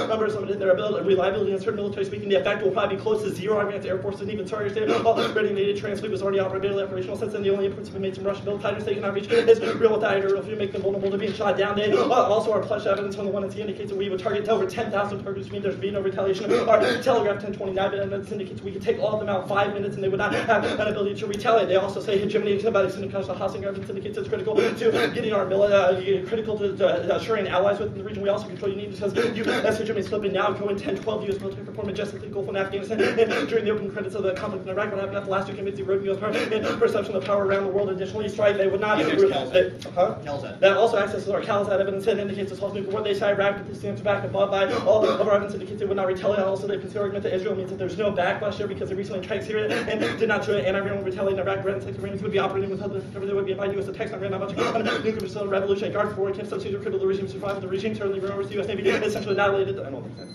numbers limited. Their ability and reliability and certain military speaking. The effect will probably be close to 0. Iran's air force and even sorry, already needed translate was already operational since then. The only inputs have been made from Russian built fighters they cannot reach is real without air to make them vulnerable to being shot down. They also our pledged evidence from the 1 and C indicates that we would target over 10,000 targets, which means there's be no retaliation. Our Telegraph 1029 evidence indicates we could take all of them out in 5 minutes and they would not have an ability to retaliate. They also say hegemony about extended cost of Hassing evidence indicates it's critical to getting our critical to assuring allies within the region. We also control union because as hegemony slipping now go in 10-12 U.S. military perform majestically Gulf and Afghanistan and during the open credits of the conflict in Iraq. What happened after last week amidst the eroding U.S. power and perception of power around the world. Additionally, strike they would not. That also accesses our CalSat evidence and indicates this whole nuclear war. They say Iraq, but this stands back above by all of our evidence indicates they would not retaliate. Also, they consider argument that Israel means that there's no backlash there because they recently tried Syria and did not do it, and Iran would retaliate in Iraq. Iran and Iranians would be operating with other, they would be inviting U.S. attacks on Iran, not much on nuclear facility revolution. Guard for camp substitute critical the regime survive. The regime certainly runs the U.S. Navy essentially annihilated and all that.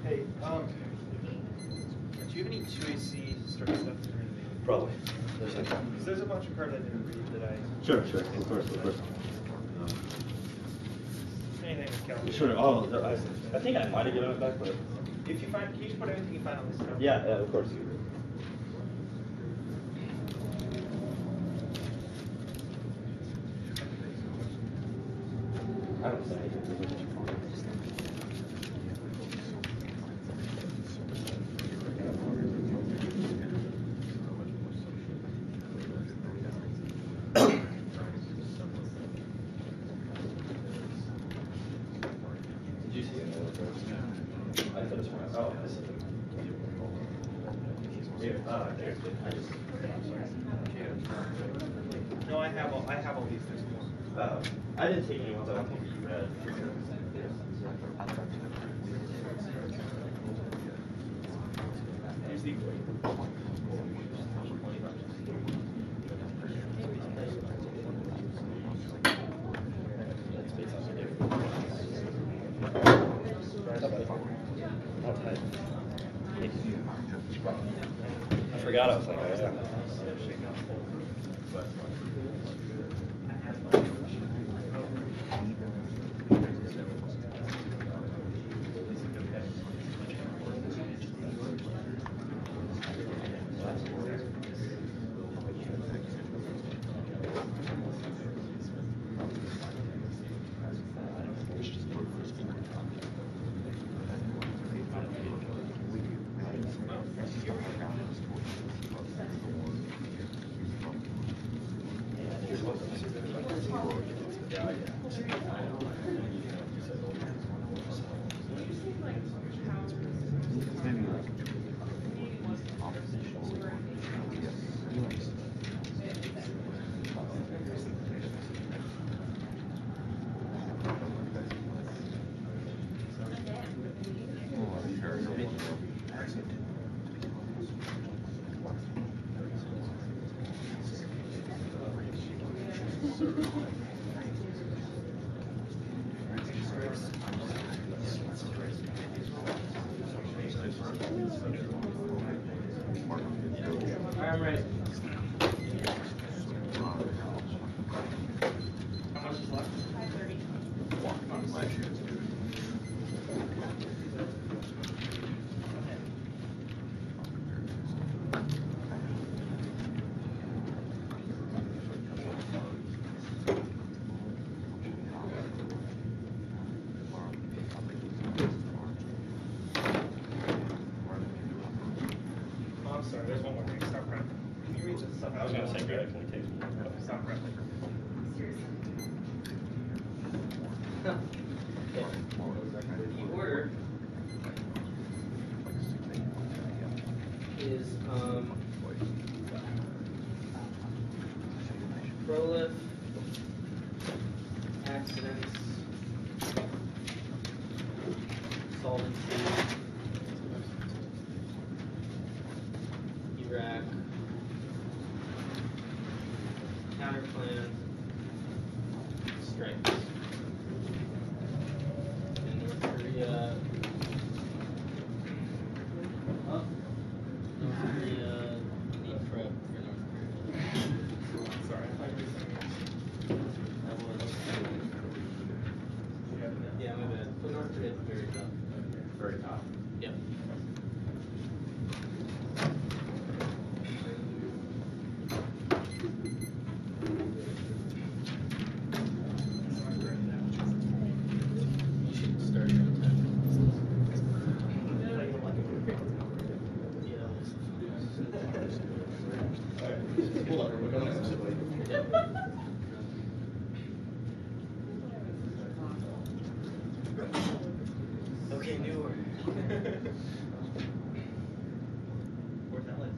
Hey, do you have any 2AC strike stuff to read? Probably. Because there's a bunch of cards I didn't read that I... Sure, of course. Anything with Calvin. Sure. Oh, I think I might have given it back, but If you find, can you just put everything you find on this cover? yeah, of course. I don't say. Did you see it? I thought it was one. Oh, this is it. Here, there's it. I just. No, I have all these. There's more. I didn't take any ones I don't think you read. Here's the I forgot I was like, yeah. I'm ready. How much is left? 530. Oh, I'm sorry. There's one more thing. Stop prepping. Can you read this stuff out? I was gonna say, Greg, can we take it? Stop prepping. The order is prolif, accidents, solvency, Iraq, counterplan, strikes. And North Korea. North Korea, need prep for North Korea. Sorry. That was. Yeah, my bad. Put North Korea at the very top. Very top. Yep. You should start your time. Hold on, we're going to Okay, new order. Where's that list?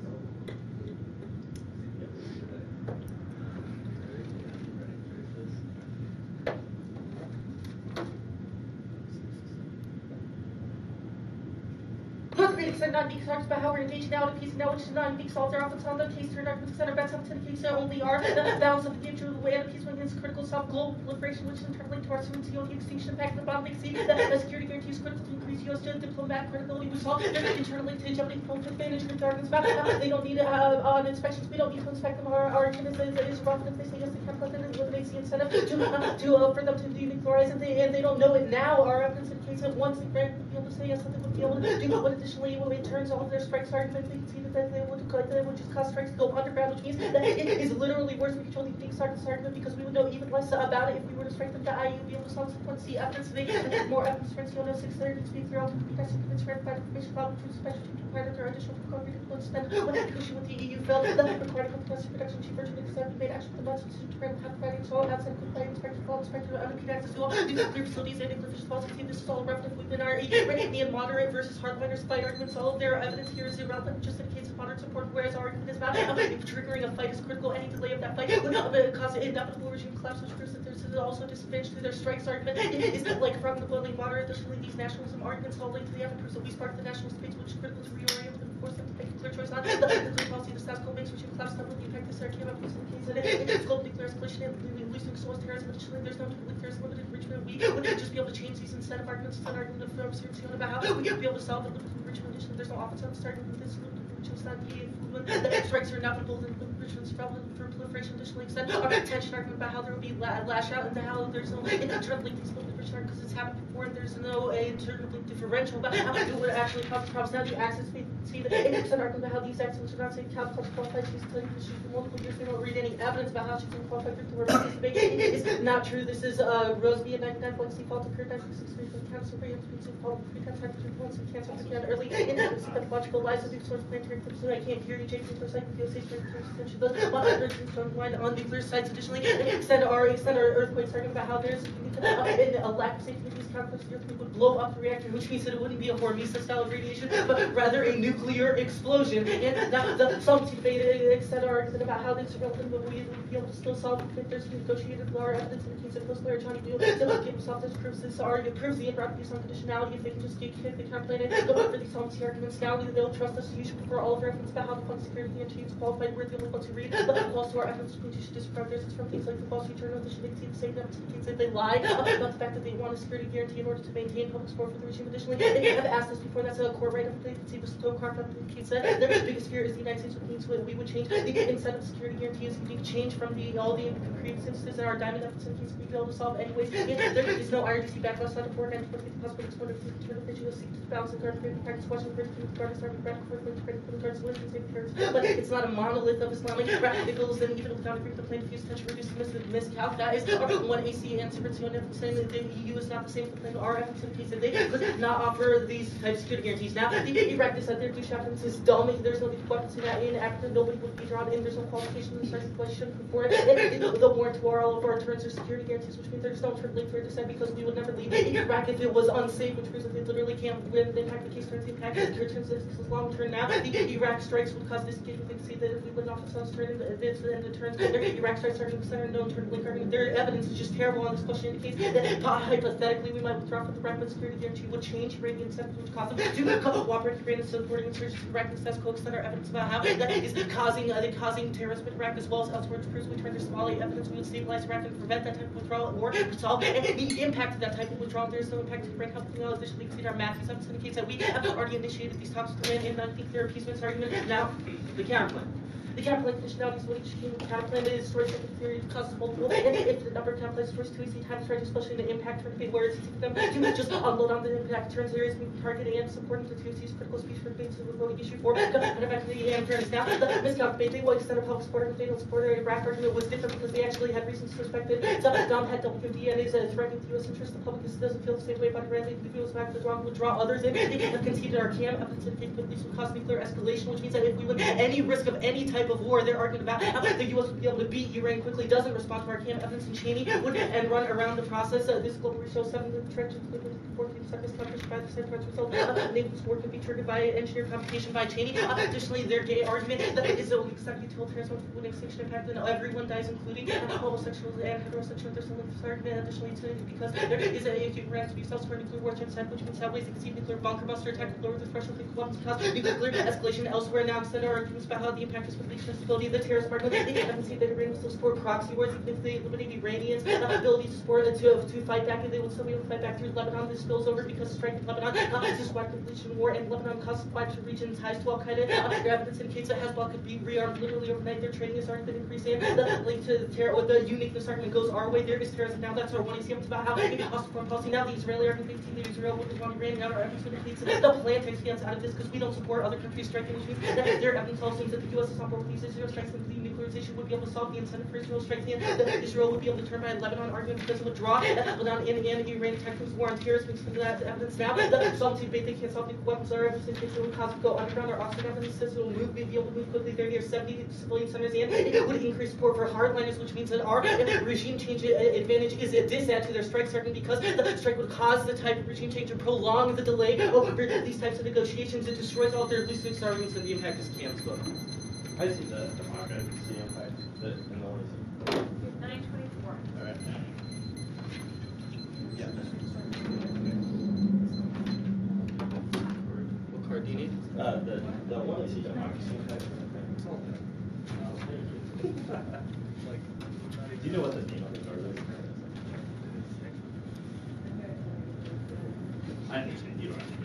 Politics and non-geeks talks about how we're engaging now in peace and now which is non-geeks all their office on the case, turn out center bets up to the case only are the balance of the future peaceful against critical self-global proliferation, which is internally to our soon-to the extinction impact of the bottom sea. The security guarantees critical to increase U.S. diplomatic credibility. We saw internally to jeopardy from management arguments about they don't need on inspections. We don't need to inspect them. Our argument is rough if they say yes, they can't put them in eliminates the incentive for them to denuclearize, and they don't know it now. Our evidence indicates that once they would be able to say yes, that they would be able to do. But additionally, when it turns all of their strikes argument, they can see that they would just cause strikes to go underground, which means that it is literally worse. We control the things argument because we would know even less about it if we were to strike them to IU, be able to solve some see evidence. They more evidence for NCO 630 to speak through all protects and convince verified information about which respect to predator additional concrete influence then when negotiation with the EU failed the required competence protection chief virtually decided to make action for the months to grant have providing so outside compliant inspector called inspector unimpeded access to all nuclear facilities and nuclear fishes policy. This is all irrelevant within our and moderate versus hardliners fight arguments. All of their evidence here is irrelevant, just indicates moderate support, whereas our argument is about if triggering a fight is critical. Any delay of that fight would cause an inevitable regime collapse, which proves that there's also disadvantage to their strikes argument. Is that like from the bluntly moderate, additionally these nationalism arguments all linked to the evidence proves that we spark the nationalist debates, which is critical to reorient them, force them to make a clear choice on the nuclear policy. The status quo makes regime collapse, not with the impact this came up in the case that it's global nuclear escalation and loosening source terrorism. Additionally, there's no nuclear limited enrichment. We would just be able to change these instead of arguments. Instead of argument of seriously about how we would be able to solve the limited enrichment. Additionally, there's no offense on starting with this limited enrichment. Not the strikes are inevitable and enrichments relevant for proliferation. Additionally, extend our tension argument about how there will be lash out into how there's no internal link to this limited enrichment because it's happened before and there's no internal link differential about how it would actually cause problems. Now the access see the 80% argument about how these accidents are not saying Cal qualified. She's telling you for multiple years they don't read any evidence about how she's been qualified for this debate. It's not true. This is Roseby at 99 points default occurred 96 from cancer pretense once and cancer began early in pathological lies of these sorts of planetary clips. So I can't hear you, James, for a second. Feel safe for extension. On nuclear sites. Additionally, extend our earthquakes argument about how there's a lack of safety in these conflicts. The earthquake would blow up the reactor, which means that it wouldn't be a Hormesis style of radiation, but rather a nuclear explosion. And now some debate extend our argument about how this is relevant, but we would be able to still solve it if there's negotiated law evidence in the case of those player Johnny Blue. So give us off this proves this argument proves the improper use on conditionality. If they can just if they can't plan it, go for these policy arguments now, they'll trust us. You should prefer all of our evidence about how the public security guarantee is qualified. We're the only ones who read. But also our evidence you should disregard theirs. It's from things like the Wall Street Journal. They should see the same evidence indicates that they lie about the fact that they want a security guarantee in order to maintain public support for the regime. Additionally, they have asked us before. That's a core right of the see the slow carved up indicates that their biggest fear is the United States, which means we would change the incentive security guarantees. We need to change from all the previous instances in our diamond evidence indicates we'd be able to solve anyways. There is no IRGC backlash on the board and the possible exposure to the turn of visual seek to balance the guard frame practice watching for the guard starting back for the guard solutions and parents. But it's not a monolith of Islamic radicals, and even without agreement, the plain views tend to reduce miscalc. That is one AC and Superstition saying that the EU is not the same thing. Our evidence indicates that they could not offer these types of security guarantees. Now, the Iraq decided their douche evidence is dumb. There's no weapons in that in Africa. Nobody would be drawn in. There's no qualification in the starting place shouldn't before it. The warrant to all of our terms are security guarantees, which means there's no turn link for it to say because we would never leave Iraq if it was unsafe, which proves that they literally can't win. The impact the case turns the impact. Your turns this is long term now. The Iraq strikes would cause disengagement. We can see that if we win off the South turn, this then the turns. Iraq strikes starting center and don't turn link argument. Their evidence is just terrible on this question indicates that hypothetically we might withdraw from the Iraq, but security guarantee would change Iranian incentives, which cause them to cooperate with Iran and supporting insurgency. Iraq says co-extend our evidence about how that is causing terrorism in Iraq as well as elsewhere. Which proves we turn their Somali evidence we would stabilize Iraq and prevent that type of withdrawal or resolve the impact of that type of withdrawal. There is no impact to Iraq. Additionally, we see our Matthews evidence indicates that we have already initiated these talks with Iran and I think their appeasement argument. Now, the counterplan. The counterplan conditionality is what each counterplan is storage theory causes multiple. And if the number of counterplans stores too easy time storage, especially the impact for debate where it's easy for them to just unload on the impact turns areas we target and supporting the two C's critical speech for debates with voting issue for and effectively and turns now the miscount debate they will extend a public support and they don't support their Iraq argument was different because they actually had reasons to suspect that Dom had WMD and is threatening to U.S. interests. The public doesn't feel the same way about Iran. They feel back the wrong would draw others in. They have conceded our CAM evidence and capabilities would cause nuclear escalation, which means that if we win any risk of any type of war, they're arguing about how the U.S. would be able to beat Iran quickly, doesn't respond to our CAM evidence, and Cheney would and run around the process. This global shows 7 trenches, 14 seconds, coverage by the same threats result. Naval's war could be triggered by engineered computation by Cheney. Additionally, their gay argument that is that we accept utilitarianism with extinction impact, and everyone dies, including homosexuals and heterosexuals. There's some argument additionally to because there is a Iran to be self-score nuclear war inside, which means how ways it can see nuclear bunker buster attack would lower the threshold of weapons cause nuclear escalation elsewhere. Now, extend our arguments about how the impact is with depletion of stability of the terrorist market. They haven't seen that Iran will still support proxy wars, even if they eliminate Iranians' ability to support to fight back, and they would still be able to fight back through Lebanon. This spills over because strike in Lebanon is squad completion war, and Lebanon causes quite a region ties to Al Qaeda. Their evidence indicates that Hezbollah could be rearmed literally overnight. Their training has already been increasing. The link to the terror, or the uniqueness argument goes our way. There is terrorism now. That's our one example about how it costs foreign policy. Now the Israeli are going to Israel would want Iran. Now our evidence indicates that the plan takes the out of this because we don't support other countries striking, which means that their evidence also seems that the U.S. is on board with these Israel strikes, and the denuclearization would be able to solve the incentive for Israel strikes, and that Israel would be able to turn by Lebanon argument because it would draw Lebanon and Iran tactics war on terrorists. Brings to that evidence now. The solvency debate they can't solve nuclear weapons. Our evidence indicates it would cause to go underground. Our Oxford evidence says it will be able to move quickly. There are 70 civilian centers, and it would increase support for hardliners, which means that our regime change advantage is a disadvantage to their strike starting because the strike would cause the type of regime change to prolong the delay over these types of negotiations. It destroys all their elusive arguments, and the impact is Cam's book. I see the market, I see the impact, the noise. 924. All right. Yeah. What card do you need? The one I see democracy impact. Do you know what the name of the card is? I understand, you don't have to know.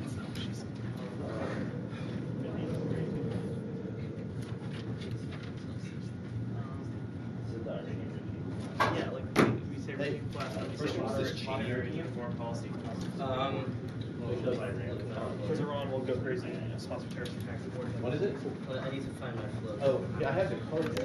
That's not what she said. Yeah, like we say regime foreign policy. Because Iran will go crazy and sponsor terrorist attacks. What is it? I need to find my flow. Oh, yeah, I have the card there.